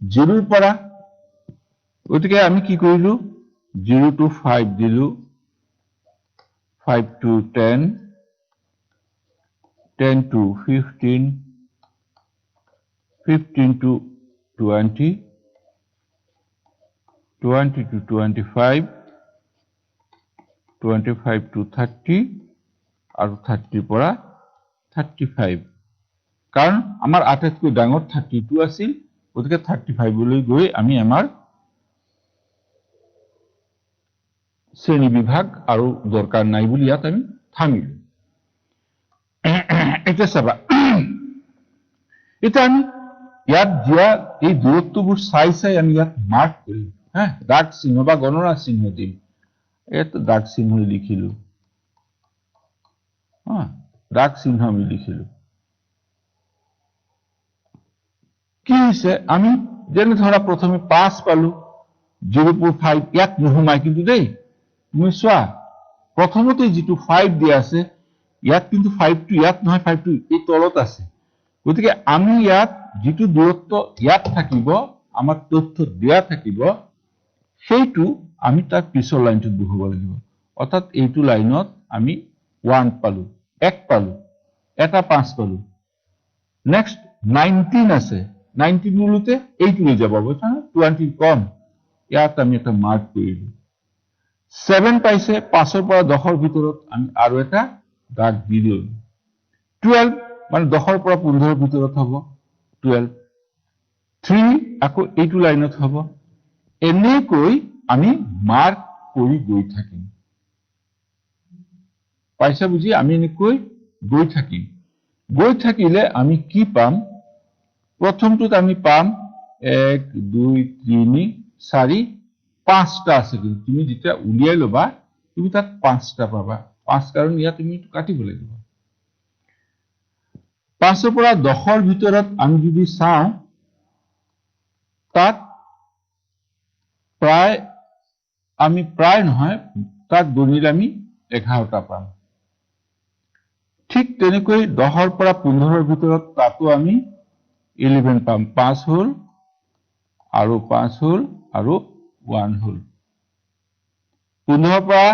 0 পৰা, গতিকে আমি কি কৰিলো? 0 to 5 দিলো, 5 to 10, 10 to 15, 15 to 20, 20 to 25, 25 to 30, আৰু 30 পৰা 35, কাৰণ আমাৰ আটাইতকৈ ডাঙৰ 32 আছিল, গতিকে 35 লৈ গৈ আমি আমাৰ শ্ৰেণী বিভাগ আৰু দৰকাৰ নাই বুলি ইয়াত আমি থামিলো। এতিয়া চাবা, এতিয়া আমি ইয়াত দিয়া এই দূৰত্ববোৰ চাই চাই আমি ইয়াত মাৰ্ক কৰিম, দাগ চিহ্ন বা গণনা চিহ্ন দিম। ইয়াত দাগ চিহ্ন লিখিলো, দাগ চিহ্ন আমি লিখিলো। কি হৈছে? আমি যেনে ধৰা প্ৰথমে 5 পালো, 0.5 ইয়াত নোসোমাই কিন্তু দেই, তুমি চোৱা প্ৰথমতে যিটো 5 দিয়া আছে, ইয়াত কিন্তু 5 টো ইয়াত নহয়, 5 টো এই তলত আছে। গতিকে আমি ইয়াত যিটো দূৰত্ব ইয়াত থাকিব, আমাৰ তথ্য দিয়া থাকিব, সেইটো আমি তাৰ পিছৰ লাইনটোত বহুৱাব লাগিব। অৰ্থাৎ এইটো লাইনত আমি 1 পালো, 1 পালো, এটা 5 পালো। নেক্সট 19 আছে, 19 বলোতে এইটো লৈ যাব, বুজিছা না? 20 কম, ইয়াত আমি এটা মাৰ্ক কৰিলো। 7 পাইছে, 5 পৰা 10 ভিতৰত আমি আৰু এটা দাগ দি দিলো। 12 মানে 10 পৰা 15 ভিতৰত হ'ব, 12। 3 আকৌ এইটো লাইনত হ'ব। এনেকৈ আমি মাৰ্ক কৰি গৈ থাকিম। পাইছা বুজি? আমি এনেকৈ গৈ থাকিম। গৈ থাকিলে আমি কি পাম? প্ৰথমটোত আমি পাম 1, 2, 3, 4, 5টা আছে, কিন্তু তুমি যেতিয়া উলিয়াই লবা তুমি তাত 5টা পাবা। 5 কাৰণ ইয়াত তুমি কাটিব লাগিব। 5 পৰা 10 ভিতৰত আমি যদি চাওঁ, তাত প্ৰায় নহয়, তাত গণিলে আমি 11টা পাম। ঠিক তেনেকৈ 10 পৰা 15 ভিতৰত তাতো আমি 11 পাম। 5 হল আৰু 5 হল আৰু 1 হল। 15 পৰা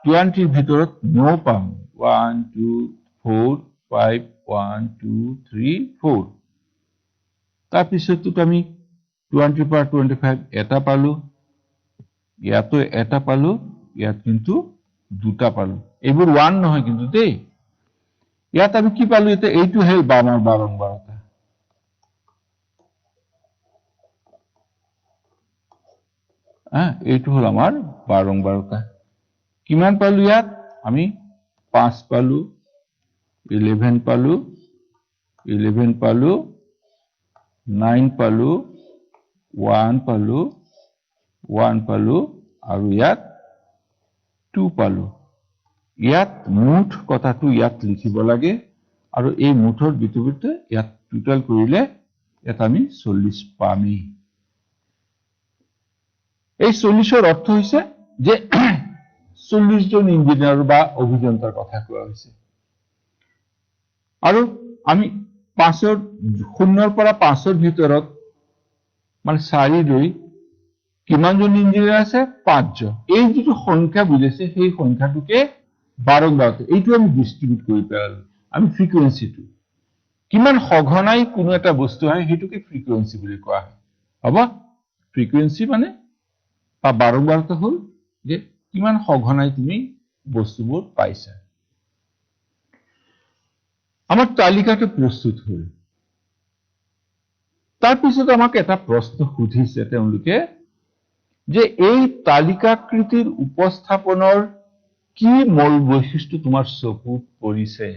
20 ভিতৰত 9 পাম। 1, 2, 4, 5, 1, 2, 3, 4। তাৰপিছততো আমি 20 পৰা 25 এটা পালো, ইয়াতো এটা পালো, ইয়াত কিন্তু 2টা পালো। এইবোৰ 1 নহয় কিন্তু দেই। ইয়াত আমি কি পালো? এতিয়া এইটো হ'ল বাৰংবাৰতা। এইটো হল আমাৰ বাৰংবাৰতা। কিমান পালো ইয়াত? আমি 5 পালো, 11 পালো, 11 পালো, 9 পালো, 1 পালো, 1 পালো, আৰু ইয়াত 2 পালো। ইয়াত মুঠ কথাটো ইয়াত লিখিব লাগে, আৰু এই মুঠৰ বিপৰীতে ইয়াত টোটাল কৰিলে ইয়াত আমি 40 পামেই। এই 40ৰ অৰ্থ হৈছে যে 40 জন ইঞ্জিনিয়াৰ বা অভিযন্তাৰ কথা কোৱা হৈছে। আৰু আমি 0 পৰা 5ৰ ভিতৰত মানে 4 লৈ কিমান জন ইঞ্জিনিয়াৰ আছে? 5 জন। এই যিটো সংখ্যা বুজাইছে সেই সংখ্যাটোকে বাৰংবাৰতা, এইটো আমি ডিস্ট্ৰিবিউট কৰি পেলালো। আমি ফ্ৰিকুৱেন্সিটো কিমান সঘনাই কোনো এটা বস্তু হয় সেইটোকে ফ্ৰিকুৱেন্সি বুলি কোৱা হয়। হ'ব? ফ্ৰিকুৱেন্সি মানে বা বাৰংবাৰতা হল যে কিমান সঘনাই তুমি বস্তুবোৰ পাইছা। আমাৰ তালিকাটো প্ৰস্তুত হল। তাৰপিছত আমাক এটা প্ৰশ্ন সুধিছে তেওঁলোকে, যে এই তালিকাকৃতিৰ উপস্থাপনৰ কি মূল বৈশিষ্ট্য তোমাৰ চকুত পৰিছে?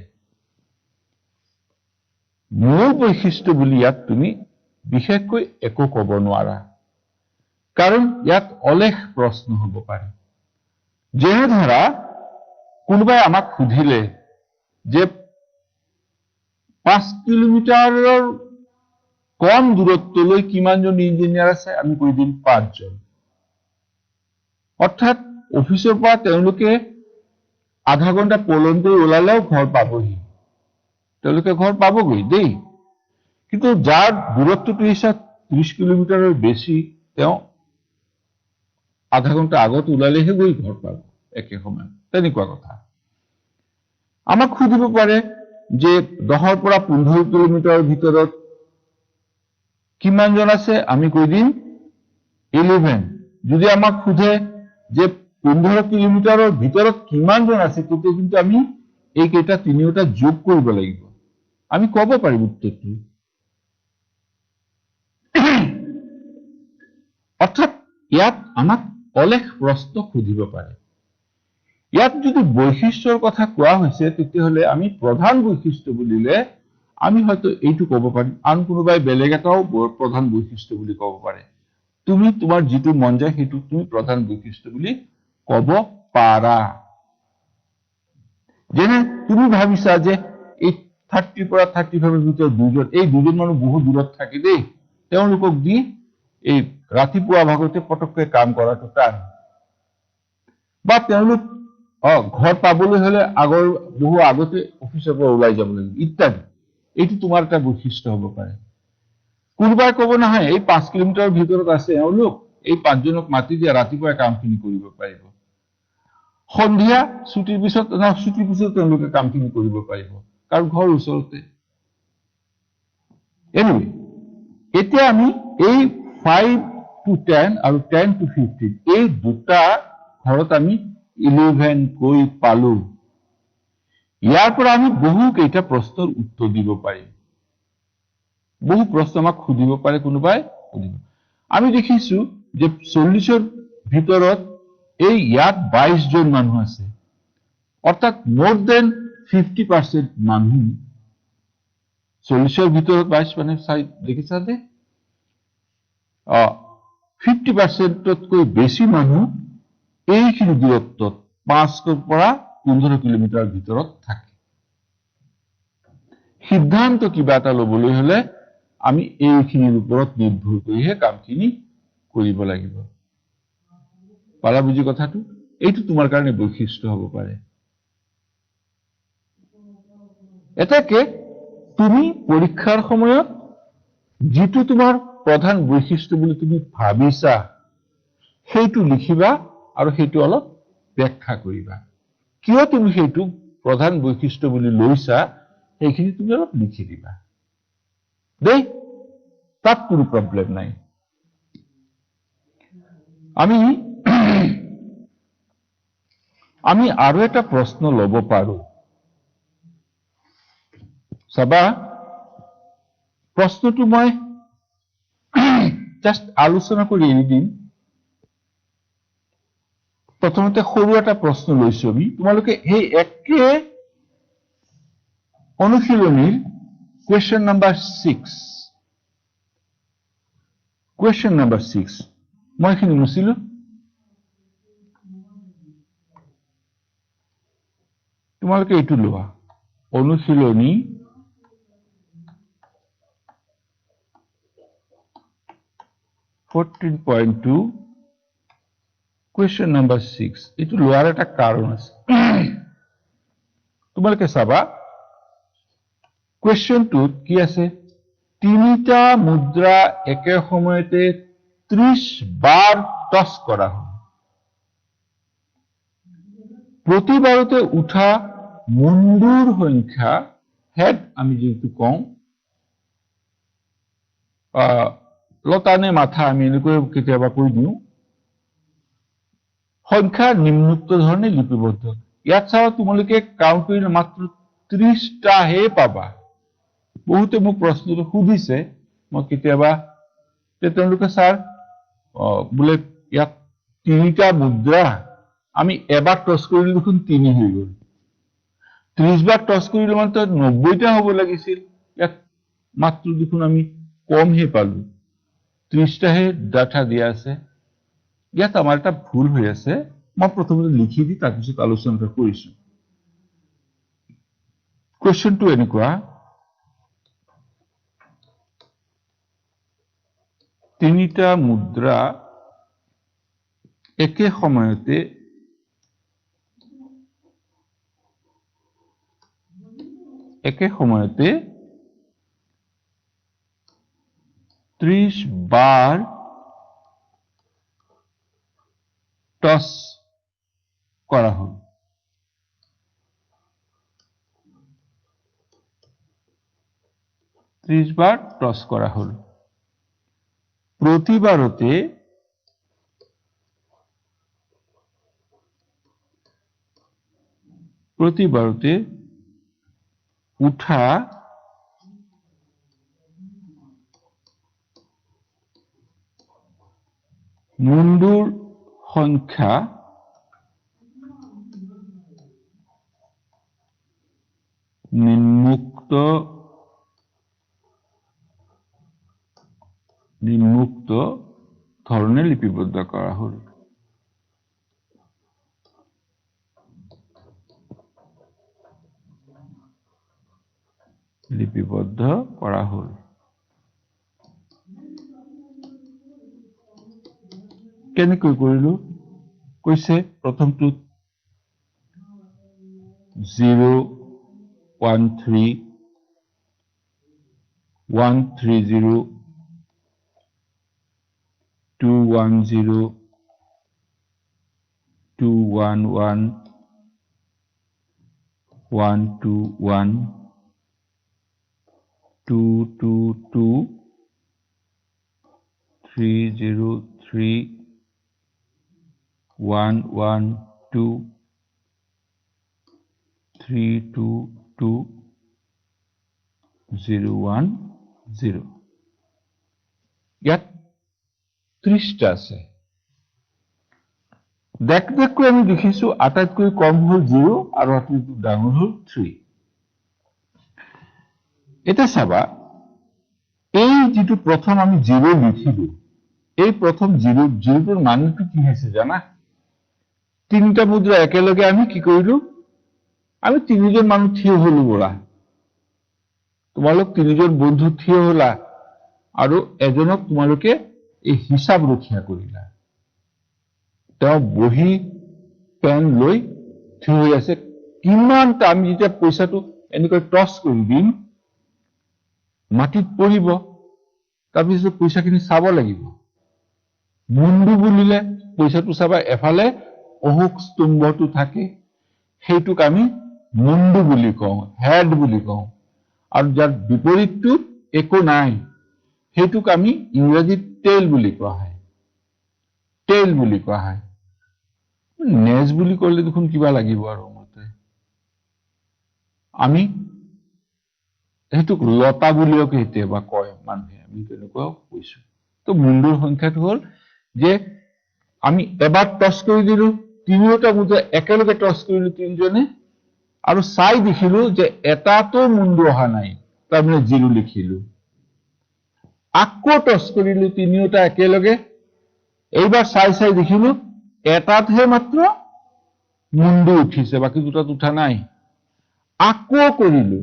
মূল বৈশিষ্ট্য বুলি ইয়াত তুমি বিশেষকৈ একো কব নোৱাৰা, কাৰণ ইয়াত অলেখ প্ৰশ্ন হব পাৰে। যেনে ধৰা কোনোবাই আমাক সুধিলে যে 5 কিলোমিটাৰৰ কম দূৰত্বলৈ কিমান জন ইঞ্জিনিয়াৰ আছে? আমি কৈ দিম 5 জন। অৰ্থাৎ অফিচৰ পৰা তেওঁলোকে আধা ঘণ্টা পলমকৈ ওলালেও ঘৰ পাবহি, তেওঁলোকে ঘৰ পাবগৈ দেই। কিন্তু যাৰ দূৰত্বটো হিচাপ 30 কিলোমিটাৰৰ বেছি, তেওঁ আধা ঘণ্টা আগত ওলালেহে গৈ ঘৰ পাব একে সময়ত, তেনেকুৱা কথা। আমাক সুধিব পাৰে যে 10ৰ পৰা 15 কিলোমিটাৰৰ ভিতৰত কিমানজন আছে, আমি কৈ দিম 11। যদি আমাক সোধে যে 15 কিলোমিটাৰৰ ভিতৰত কিমানজন আছে, তেতিয়া কিন্তু আমি এইকেইটা তিনিওটা যোগ কৰিব লাগিব, আমি ক'ব পাৰিম উত্তৰটো। অৰ্থাৎ ইয়াত আমাক অলেখ প্ৰশ্ন সুধিব পাৰে। ইয়াত যদি বৈশিষ্ট্যৰ কথা কোৱা হৈছে, তেতিয়াহ'লে আমি প্ৰধান বৈশিষ্ট্য বুলিলে আমি হয়তো এইটো ক'ব পাৰিম, আন কোনোবাই বেলেগ এটাও প্ৰধান বৈশিষ্ট্য বুলি ক'ব পাৰে। তুমি তোমাৰ যিটো মন যায় সেইটো তুমি প্ৰধান বৈশিষ্ট্য বুলি ক'ব পাৰা। যেনে তুমি ভাবিছা যে এই 30 পৰা 35ৰ ভিতৰত দুজন, এই দুজন মানুহ বহুত দূৰত থাকে দেই, তেওঁলোকক দি এই ৰাতিপুৱা ভাগতে পটককৈ কাম কৰাটো টান, বা তেওঁলোক ঘৰ পাবলৈ হলে বহু আগতে অফিচৰ পৰা ওলাই যাব লাগিব ইত্যাদি। এইটো তোমাৰ এটা বৈশিষ্ট্য হ'ব পাৰে। কোনোবাই ক'ব নহয় এই 5 কিলোমিটাৰৰ ভিতৰত আছে এওঁলোক, এই 5জনক মাতি দিয়া ৰাতিপুৱাই কামখিনি কৰিব পাৰিব, সন্ধিয়া ছুটিৰ পিছত তেওঁলোকে কামখিনি কৰিব পাৰিব, কাৰণ ঘৰ ওচৰতে। এনিৱে, এতিয়া আমি এই 5 to 10 আৰু 10 to 15 এই দুটা ঘৰত আমি 11 কৈ পালো। ইয়াৰ পৰা আমি বহু কেইটা প্ৰশ্নৰ উত্তৰ দিব পাৰিম, বহু প্ৰশ্ন আমাক সুধিব পাৰে, কোনোবাই সুধিব। আমি দেখিছো যে 40ৰ ভিতৰত ইয়াত 22 জন মানুহ আছে, অৰ্থাৎ more than 50% মানুহ 40ৰ ভিতৰত 22 মানে দেখিছা যে 50%তকৈ বেছি মানুহ এইখিনি দূৰত্বত 5 পৰা 15 কিলোমিটাৰ ভিতৰত থাকে। সিদ্ধান্ত কিবা এটা ল'বলৈ হলে আমি এইখিনিৰ ওপৰত নিৰ্ভৰ কৰিহে কামখিনি কৰিব লাগিব। পালা বুজি কথাটো? এইটো তোমাৰ কাৰণে বৈশিষ্ট্য হ'ব পাৰে। এটাকে তুমি পৰীক্ষাৰ সময়ত যিটো তোমাৰ প্ৰধান বৈশিষ্ট্য বুলি তুমি ভাবিছা সেইটো লিখিবা আৰু সেইটো অলপ ব্যাখ্যা কৰিবা। কিয় তুমি সেইটো প্ৰধান বৈশিষ্ট্য বুলি লৈছা সেইখিনি তুমি অলপ লিখি দিবা দেই, তাত কোনো প্ৰব্লেম নাই। আমি আৰু এটা প্ৰশ্ন ল'ব পাৰো। চাবা, প্ৰশ্নটো মই জাষ্ট আলোচনা কৰি এৰি দিম। প্ৰথমতে সৰু এটা প্ৰশ্ন লৈছো আমি, তোমালোকে এই একে অনুশীলনীৰ কুৱেশ্যন নাম্বাৰ 6 মই এইখিনি মুছিলো, তোমালোকে এইটো লোৱা, অনুশীলনী 14.2 কুৱেশ্যন নাম্বাৰ 6। এইটো লোৱাৰ এটা কাৰণ আছে। তোমালোকে চাবা কুৱেশ্যনটোত কি আছে, 3টা মুদ্ৰা একে সময়তে 30 বাৰ টছ কৰা হয়। প্ৰতিবাৰতে উঠা মুণ্ডুৰ সংখ্যা, হেড আমি যিটো কওঁ, লতা নে মাথা আমি এনেকৈ কেতিয়াবা কৈ দিওঁ, সংখ্যা নিম্নোক্ত ধৰণে লিপিবদ্ধ। ইয়াত চাবা তোমালোকে কাউণ্ট কৰিলে মাত্ৰ 30টাহে পাবা। বহুতে মোক প্ৰশ্নটো সুধিছে, মই কেতিয়াবা তেওঁলোকে ছাৰ বোলে ইয়াত 3টা মুদ্ৰা, আমি এবাৰ টচ কৰিলে দেখোন 3 হৈ গ'ল, 30 বাৰ টচ কৰিলে মানে 90টা হ'ব লাগিছিল, ইয়াত মাত্ৰ দেখোন আমি কমহে পালো, 30টাহে ডাটা দিয়া আছে। ইয়াত আমাৰ এটা ভুল হৈ আছে, মই প্ৰথমতে লিখি দি তাৰপিছত আলোচনা কৰিছো। কুৱেশ্যনটো এনেকুৱা, 3টা মুদ্ৰা একে সময়তে একে সময়তে 30 বার টস করা হল। 30 বার টস করা হল। প্রতিবারতে উঠা মুন্ডুর সংখ্যা নিম্নোক্ত ধরনের লিপিবদ্ধ করা হল। লিপিবদ্ধ করা হল। কেনেকৈ কৰিলো? কৈছে প্ৰথমটোত 0 1 3 1 3 0 2 1 0 2 1 1 1 2 1 2 2 2 3 0 3 1 1 2 3 2 2 0 1 0 ইয়াত 30টা আছে। দেখকৈ আমি দেখিছো আটাইতকৈ কম হল 0 আৰু আটাইতকৈ ডাঙৰ হল 3। এটা চাবা এই যেটো প্ৰথম আমি 0 লিখিলো, এই প্ৰথম 0টোৰ মানটো কি হৈছে জানা? তিনিটা মুদ্ৰা একেলগে আমি কি কৰিলো? আমি তিনিজন মানুহ থিয় হলো বলা। তোমালোক তিনিজন বন্ধু থিয় হলা আৰু এজনক তোমালোকে এই হিসাব ৰক্ষা কৰিলা। তেওঁ বহি পেন লৈ থিয় হৈ আছে। কিমানটা আমি যেতিয়া পইচাটো এনেকৈ টস কৰি দিম, মাটিত পৰিব, তাৰপিছত পইচাখিনি চাব লাগিব। মুন্ডু বুলিলে পইচাটো চাবা এফালে অহুক স্তম্ভটো থাকে, সেইটোক আমি মুন্ডু বুলি কওঁ, হেড বুলি কওঁ। আৰু যাৰ বিপৰীতটো একো নাই, সেইটোক আমি ইংৰাজীত টেইল বুলি কোৱা হয়। টেইল বুলি কোৱা হয়। নেজ বুলি ক'লে দেখোন কিবা লাগিব আৰু মতে। আমি সেইটোক লতা বুলিও কেতিয়াবা কয় মানুহে, আমি তেনেকুৱাও কৈছো। তো মুন্ডুৰ সংখ্যাটো হ'ল যে আমি এবাৰ টস কৰি দিলো, তিনিওটা মুদ্ৰা একেলগে টস কৰিলো তিনিজনে, আৰু চাই দেখিলো যে এটাতো মুন্ডু অহা নাই, তাৰমানে 0 লিখিলো। আকৌ টস কৰিলো তিনিওটা একেলগে, এইবাৰ চাই দেখিলো এটাতহে মাত্ৰ মুন্ডু উঠিছে, বাকি দুটাত উঠা নাই। আকৌ কৰিলো,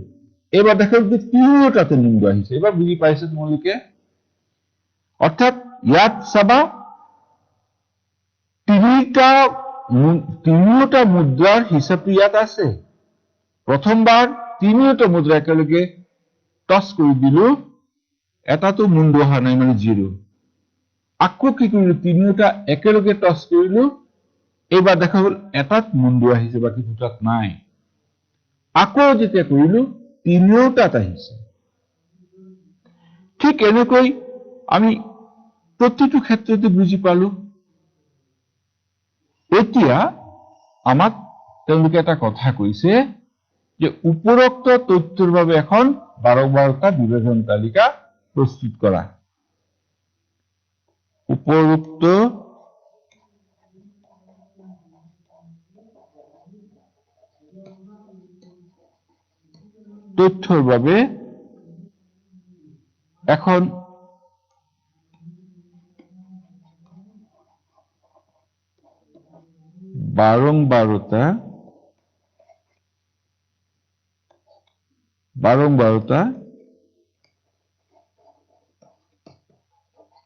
এইবাৰ দেখালো যে তিনিওটাতে মুন্ডু আহিছে। এইবাৰ বুজি পাইছে তোমালোকে? অৰ্থাৎ ইয়াত চাবা তিনিওটা মুদ্ৰাৰ হিচাপটো ইয়াত আছে। প্ৰথমবাৰ তিনিওটা মুদ্ৰা একেলগে টস কৰি দিলো, এটাতো মুন্ডু অহা নাই, মানে 0। আকৌ কি কৰিলো? তিনিওটা একেলগে টস কৰিলো, এইবাৰ দেখা গ'ল এটাত মুন্ডু আহিছে, বাকি দুটাত নাই। আকৌ যেতিয়া কৰিলো তিনিওটাত আহিছে। ঠিক এনেকৈ আমি প্ৰতিটো ক্ষেত্ৰতে বুজি পালো। এতিয়া আমাক তেওঁলোকে এটা কথা কৈছে যে উপৰোক্ত তথ্যৰ বাবে এখন 12টা বিভাজন তালিকা প্ৰস্তুত কৰা। উপৰোক্ত তথ্যৰ বাবে এখন 12টা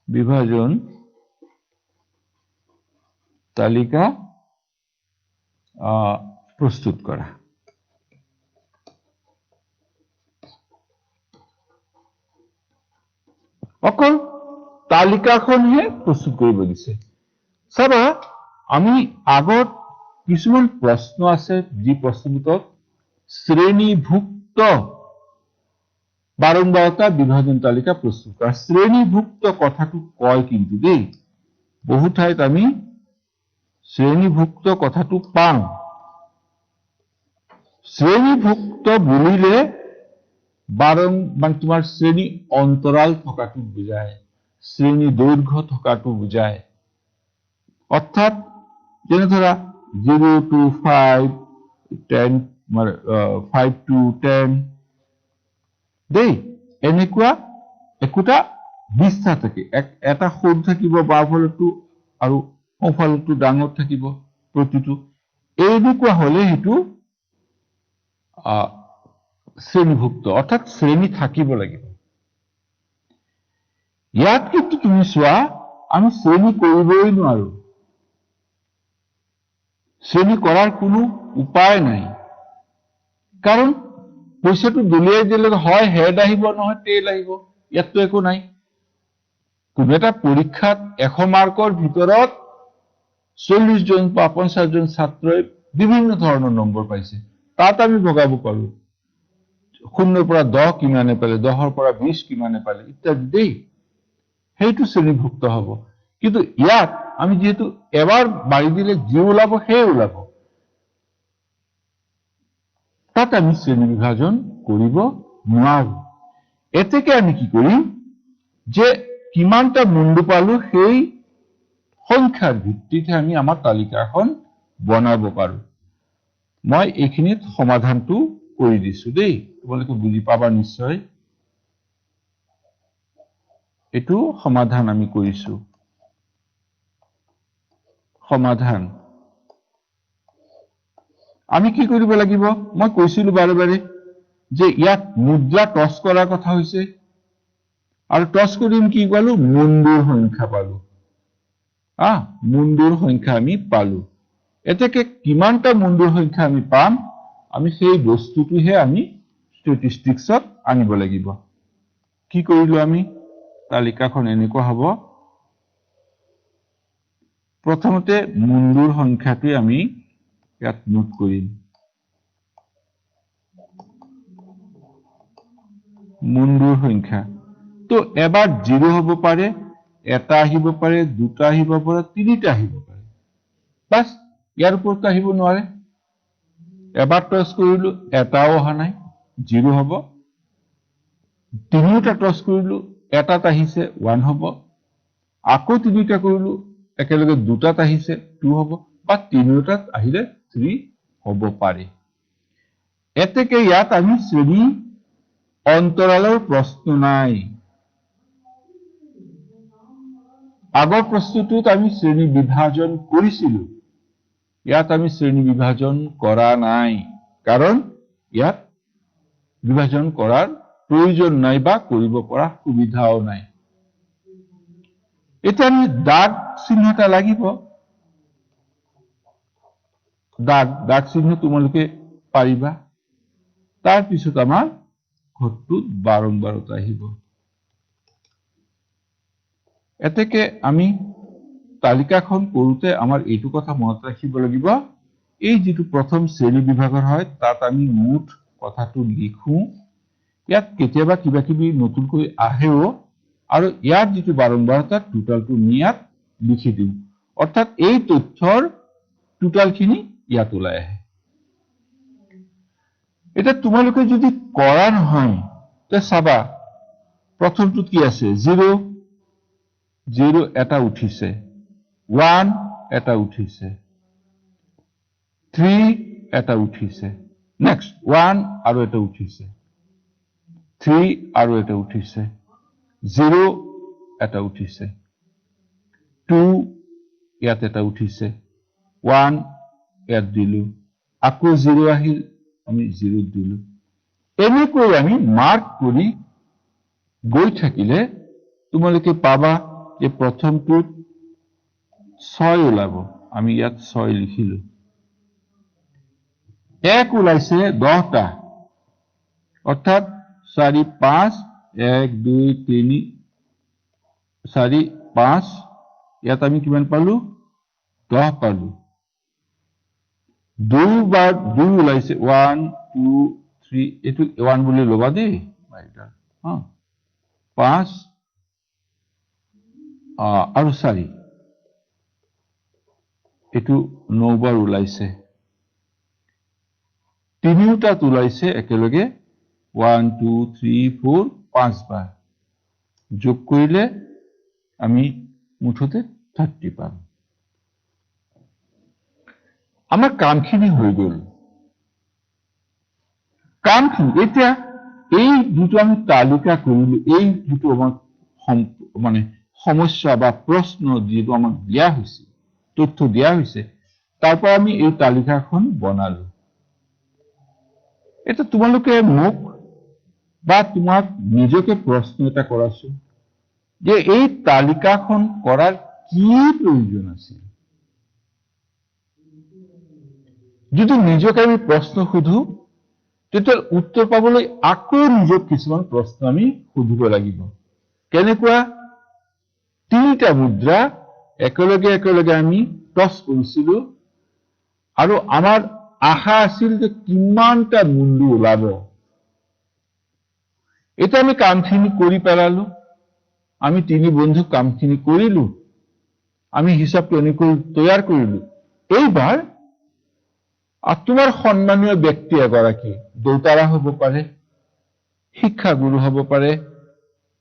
বিভাজন তালিকা প্ৰস্তুত কৰা। অকল তালিকাখনহে প্ৰস্তুত কৰিব দিছে। চাবা, আমি আগত কিছুমান প্ৰশ্ন আছে যি প্ৰশ্নটোত শ্ৰেণীভুক্ত 12টা বিভাজন তালিকা প্ৰস্তুত কৰা। শ্ৰেণীভুক্ত কথাটো কয় কিন্তু দেই, বহু ঠাইত আমি শ্ৰেণীভুক্ত কথাটো পাওঁ। শ্ৰেণীভুক্ত বুলিলে তোমাৰ শ্ৰেণী অন্তৰাল থকাটো বুজায়, শ্ৰেণী দৈৰ্ঘ্য থকাটো বুজায়। অৰ্থাৎ যেনে ধৰা 0 to 5, 5 to 10 দেই, এনেকুৱা একোটা বিস্তা থাকে। এটা সৰু থাকিব বাওঁফালতো আৰু সোঁফালতো ডাঙৰ থাকিব প্ৰতিটো। এনেকুৱা হলে সেইটো শ্ৰেণীভুক্ত, অৰ্থাৎ শ্ৰেণী থাকিব লাগিব। ইয়াত কিন্তু তুমি চোৱা, আমি শ্ৰেণী কৰিবই নোৱাৰো। শ্ৰেণী কৰাৰ কোনো উপায় নাই, কাৰণ পইচাটো দলিয়াই দিলে হয় হেড আহিব, নহয় টেইল আহিব। ইয়াততো একো নাই। কোনো এটা পৰীক্ষাত 100 মাৰ্কৰ ভিতৰত 40 জন বা 50 জন ছাত্ৰই বিভিন্ন ধৰণৰ নম্বৰ পাইছে। তাত আমি ভগাব পাৰো 0 পৰা 10 কিমানে পালে, 10 পৰা 20 কিমানে পালে ইত্যাদি দেই, সেইটো শ্ৰেণীভুক্ত হব। কিন্তু ইয়াত আমি যেহেতু এবাৰ বাঢ়ি দিলে যি ওলাব সেই ওলাব, তাত আমি শ্ৰেণী বিভাজন কৰিব নোৱাৰো। এতেকে আমি কি কৰিম, যে কিমানটা মুণ্ডু পালো সেই সংখ্যাৰ ভিত্তিতহে আমি আমাৰ তালিকাখন বনাব পাৰো। মই এইখিনিত সমাধানটো কৰি দিছো দেই, তোমালোকে বুজি পাবা নিশ্চয়। এইটো সমাধান আমি কৰিছো। সমাধান আমি কি কৰিব লাগিব, মই কৈছিলো বাৰে বাৰে যে ইয়াত মুদ্ৰা টছ কৰাৰ কথা হৈছে, আৰু টছ কৰিম কি পালো, মুণ্ডুৰ সংখ্যা পালো। মুণ্ডুৰ সংখ্যা আমি পালো। এতেকে কিমানটা মুণ্ডুৰ সংখ্যা আমি পাম, আমি সেই বস্তুটোহে আমি ষ্টেটিষ্টিক্সত আনিব লাগিব। কি কৰিলো আমি, তালিকাখন এনেকুৱা হব। প্ৰথমতে মুণ্ডুৰ সংখ্যাটো আমি ইয়াত নোট কৰিম। মুণ্ডুৰ সংখ্যা তো এবাৰ 0 হব পাৰে, এটা আহিব পাৰে, দুটা আহিব পাৰে, তিনিটা আহিব পাৰে। বাস ইয়াৰ ওপৰত আহিব নোৱাৰে। এবাৰ টছ কৰিলো, এটাও অহা নাই, 0 হব। তিনিটা টছ কৰিলো, এটাত আহিছে 1 হব। আকৌ তিনিটা কৰিলো, একেলগে দুটাত আহিছে 2 হব, বা তিনিটাত আহিলে 3 হব পাৰে। এতেকে ইয়াত আমি শ্ৰেণী অন্তৰালৰ প্ৰশ্ন নাই। আগৰ প্ৰশ্নটোত আমি শ্ৰেণী বিভাজন কৰিছিলো, ইয়াত আমি শ্ৰেণী বিভাজন কৰা নাই, কাৰণ ইয়াত বিভাজন কৰাৰ প্ৰয়োজন নাই বা কৰিব পৰা সুবিধাও নাই। এতিয়া আমি দাগ চিহ্ন এটা লাগিব। দাগ চিহ্ন তোমালোকে পাৰিবা। তাৰপিছত আমাৰ ঘৰটোত বাৰম্বাৰতা আহিব। এতেকে আমি তালিকাখন কৰোঁতে আমাৰ এইটো কথা মনত ৰাখিব লাগিব, এই যিটো প্ৰথম শ্ৰেণী বিভাগৰ হয় তাত আমি মুঠ কথাটো লিখো। ইয়াত কেতিয়াবা কিবা কিবি নতুনকৈ আহেও, আৰু ইয়াত যিটো বাৰম্বাৰতা টোটালটো নি ইয়াত লিখি দিওঁ। অৰ্থাৎ এই তথ্যৰ টোটালখিনি ইয়াত ওলাই আহে। এটা তোমালোকে যদি কৰা নহয়, তে চাবা প্ৰথমটোত কি আছে, 0 এটা উঠিছে, 1 এটা উঠিছে, 3 এটা উঠিছে, নেক্সট 1 আৰু এটা উঠিছে, 3 আৰু এটা উঠিছে, 0 এটা উঠিছে, 2 ইয়াত এটা উঠিছে, 1 ইয়াত দিলো, আকৌ 0 আহিল, আমি 0 দিলো। এনেকৈ আমি মাৰ্ক কৰি গৈ থাকিলে তোমালোকে পাবা যে প্ৰথমটোত 6 ওলাব, আমি ইয়াত 6 লিখিলো। 1 ওলাইছে 10টা, অর্থাৎ 4 5 1 2 3 4 5, ইয়াত আমি কিমান পালো? 10 পালো। 2 বাৰ 2 ওলাইছে 1 2 3, এইটো 1 বুলি ল'বা দেই। 5 আৰু 4, এইটো 9 বাৰ ওলাইছে। তিনিওটাত ওলাইছে একেলগে 1 2 3 4 5 বাৰ। যোগ কৰিলে আমি মুঠতে 30 পাম। আমাৰ কামখিনি হৈ গ'ল। কামখিনি এতিয়া এই যিটো আমি তালিকা কৰিলো, এই যিটো আমাক মানে সমস্যা বা প্ৰশ্ন যিটো আমাক দিয়া হৈছে, তথ্য দিয়া হৈছে, তাৰ পৰা আমি এই তালিকাখন বনালো। এটা তোমালোকে মোক বা তোমাক নিজকে প্ৰশ্ন এটা কৰাছো যে এই তালিকাখন কৰাৰ কি প্ৰয়োজন আছিল? যদি নিজকে আমি প্ৰশ্ন সুধো, তেতিয়া উত্তৰ পাবলৈ আকৌ নিজক কিছুমান প্ৰশ্ন আমি সুধিব লাগিব। কেনেকুৱা? 3টা মুদ্ৰা একেলগে আমি টছ কৰিছিলো আৰু আমাৰ আশা আছিল যে কিমানটা মুণ্ডু ওলাব। এটা আমি কামখিনি কৰি পেলালো। আমি 3 বন্ধু কামখিনি কৰিলো। আমি হিচাপটো এনেকৈ তৈয়াৰ কৰিলো। এইবাৰ তোমাৰ সন্মানীয় ব্যক্তি এগৰাকী, দেউতাৰা হ'ব পাৰে, শিক্ষাগুৰু হ'ব পাৰে,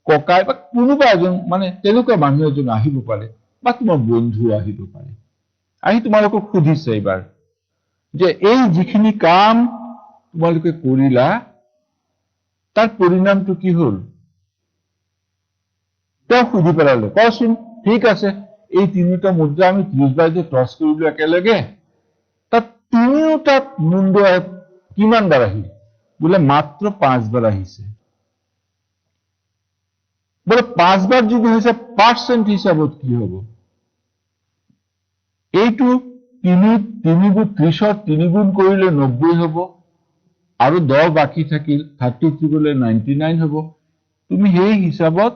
ককাই বা কোনোবা এজন মানে তেনেকুৱা মানুহ এজন আহিব পাৰে, বা তোমাৰ বন্ধু আহিব পাৰে। আহি তোমালোকক সুধিছে এইবাৰ যে এই যিখিনি কাম তোমালোকে কৰিলা তাৰ পৰিণামটো কি হ'ল? তেওঁ সুধি পেলালে, কচোন, ঠিক আছে, এই 3টা মুদ্ৰা আমি 30 বাৰ যে টছ কৰিলো একেলগে, তাত 3টা মুণ্ড কিমান বাৰ আহিল? বোলে মাত্ৰ 5 বাৰ আহিছে। বোলে 5 বাৰ যদি হৈছে পাৰ্চেণ্ট হিচাপত কি হ'ব? এইটো 3 গুণ 30ৰ 3 গুণ কৰিলে 90 হ'ব, আৰু 10 বাকী থাকিল, 33 গ'লে 99 হ'ব। তুমি সেই হিচাপত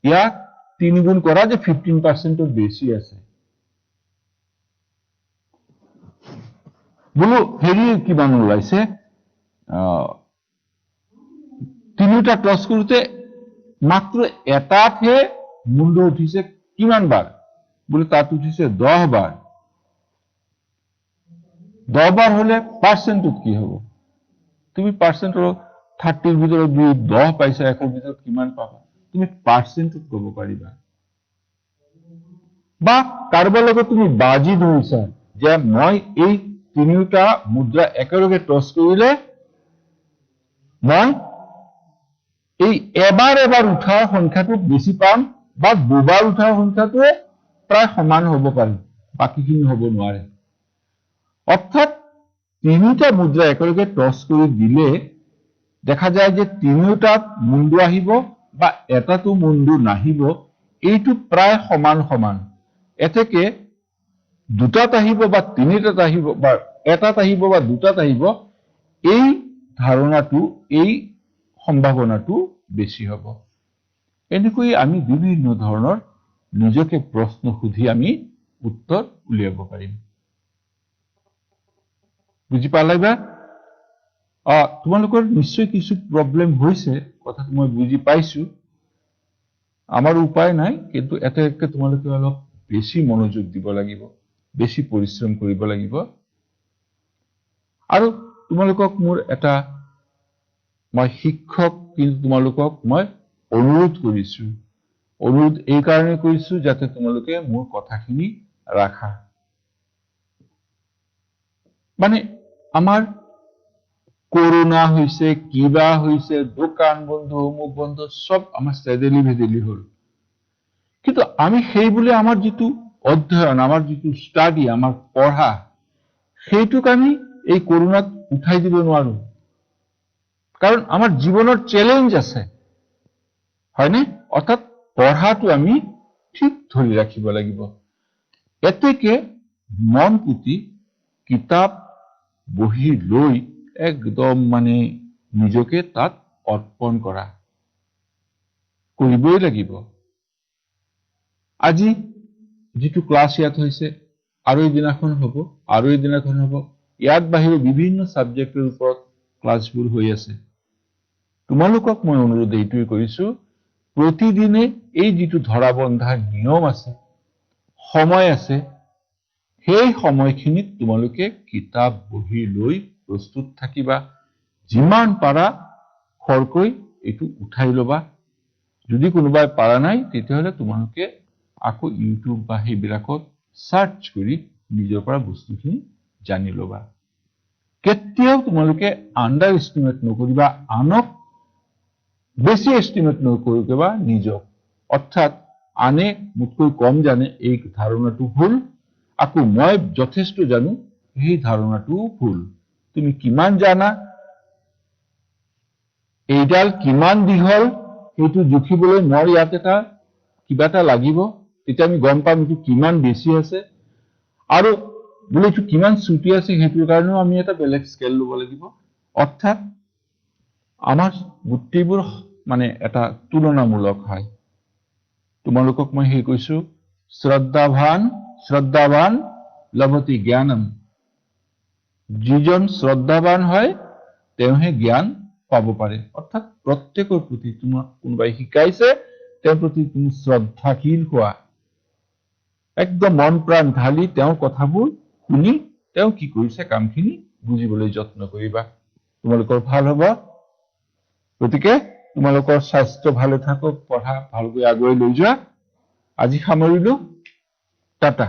ইয়াক 3 গুণ কৰা যে 15%ৰ বেছি আছে। বোলো হেৰি কিমান ওলাইছে? 3টা টছ কৰোতে মাত্ৰ এটাতহে মুণ্ড উঠিছে কিমান বাৰ? বোলে তাত উঠিছে 10 বাৰ। 10 বাৰ হলে পাৰ্চেণ্টত কি হ'ব? তুমি পাৰ্চেণ্টৰ 30ৰ ভিতৰত 10 পাইছা, 100ৰ ভিতৰত কিমান পাবা? তুমি পাৰ্চেণ্টত ক'ব পাৰিবা। বা কাৰোবাৰ লগত তুমি বাজি ধৰিছা যে মই এই 3টা মুদ্ৰা একেলগে টছ কৰিলে মই এই এবাৰ উঠাৰ সংখ্যাটো বেছি পাম, বা 2 বাৰ উঠাৰ সংখ্যাটোৱে প্ৰায় সমান হ'ব পাৰে, বাকীখিনি হ'ব নোৱাৰে। অৰ্থাৎ 3টা মুদ্ৰা একেলগে টছ কৰি দিলে দেখা যায় যে 3টাত মুণ্ডু আহিব বা এটাতো মুণ্ডু নাহিব, এইটো প্ৰায় সমান সমান। এতেকে 2টাত আহিব বা 3টাত আহিব, বা এটাত আহিব বা 2টাত আহিব, এই ধাৰণাটো, এই সম্ভাৱনাটো বেছি হ'ব। এনেকৈ আমি বিভিন্ন ধৰণৰ নিজকে প্ৰশ্ন সুধি আমি উত্তৰ উলিয়াব পাৰিম। বুজি পালা? তোমালোকৰ নিশ্চয় কিছু প্ৰব্লেম হৈছে, কথাটো মই বুজি পাইছো। আমাৰ উপায় নাই, কিন্তু এটাকে তোমালোকে অলপ বেছি মনোযোগ দিব লাগিব, বেছি পৰিশ্ৰম কৰিব লাগিব। আৰু তোমালোকক মোৰ এটা, মই শিক্ষক কিন্তু তোমালোকক মই অনুৰোধ কৰিছো। অনুৰোধ এই কাৰণে কৰিছো যাতে তোমালোকে মোৰ কথাখিনি ৰাখা। মানে আমাৰ করোনা হৈছে, কিবা হৈছে, দোকান বন্ধ, অমুক বন্ধ, সব আমার সেদেলি ভেদেলি হল। কিন্তু আমি সেই বলে আমার যেটো অধ্যয়ন, আমার যেটো স্টাডি, আমার পড়া, সেইটোক আমি এই করোনাত উঠাই দিব নোৱাৰো। কারণ আমার জীবনের চ্যালেঞ্জ আছে, হয়নে? অর্থাৎ পড়াটো আমি ঠিক ধরে রাখিব লাগিব। এতেকে মন পুতি কিতাপ বহি লৈ একদম মানে নিজকে তাত অৰ্পণ কৰা কৰিবই লাগিব। আজি যিটো ক্লাছ ইয়াত হৈছে আৰু এদিনাখন হ'ব আৰু এদিনাখন হ'ব, ইয়াত বাহিৰে বিভিন্ন সাবজেক্টৰ ওপৰত ক্লাছবোৰ হৈ আছে। তোমালোকক মই অনুৰোধ এইটোৱে কৰিছো, প্ৰতিদিনে এই যিটো ধৰা বন্ধা নিয়ম আছে, সময় আছে, সেই সময়খিনিত তোমালোকে কিতাপ বহি লৈ প্ৰস্তুত থাকিবা। যিমান পাৰা খৰকৈ এইটো উঠাই ল'বা। যদি কোনোবাই পাৰা নাই তেতিয়াহ'লে তোমালোকে আকৌ ইউটিউব বা সেইবিলাকত সাৰ্চ কৰি নিজৰ পৰা বস্তুখিনি জানি ল'বা। কেতিয়াও তোমালোকে আন্ডাৰ এষ্টিমেট নকৰিবা, আনক বেছি এষ্টিমেট নকৰিবা নিজক। অৰ্থাৎ আনে মোতকৈ কম জানে এই ধাৰণাটো ভুল, আকৌ মই যথেষ্ট জানো এই ধাৰণাটো ভুল। তুমি কিমান জানা, এইডাল কিমান দীঘল সেইটো জুখিবলৈ মই ইয়াত কিবা এটা লাগিব, তেতিয়া আমি গম পাম এইটো কিমান বেছি আছে, আৰু বোলে এইটো কিমান চুটি আছে সেইটোৰ কাৰণেও আমি এটা বেলেগ স্কেল ল'ব লাগিব। অৰ্থাৎ আমাৰ গোটেইবোৰ মানে এটা তুলনামূলক হয়। তোমালোকক মই সেই কৈছো, শ্ৰদ্ধাৱান লভতে জ্ঞানম। যিজন শ্ৰদ্ধাৱান হয় তেওঁহে জ্ঞান পাব পাৰে। অৰ্থাৎ প্ৰত্যেকৰ প্ৰতি তোমাক কোনোবাই শিকাইছে, তেওঁৰ প্ৰতি তুমি শ্ৰদ্ধাশীল হোৱা, একদম মন প্ৰাণ ঢালি তেওঁৰ কথাবোৰ শুনি তেওঁ কি কৰিছে কামখিনি বুজিবলৈ যত্ন কৰিবা। তোমালোকৰ ভাল হ'ব। গতিকে তোমালোকৰ স্বাস্থ্য ভালে থাকক, পঢ়া ভালকৈ আগুৱাই লৈ যোৱা। আজি সামৰিলো, টাটা।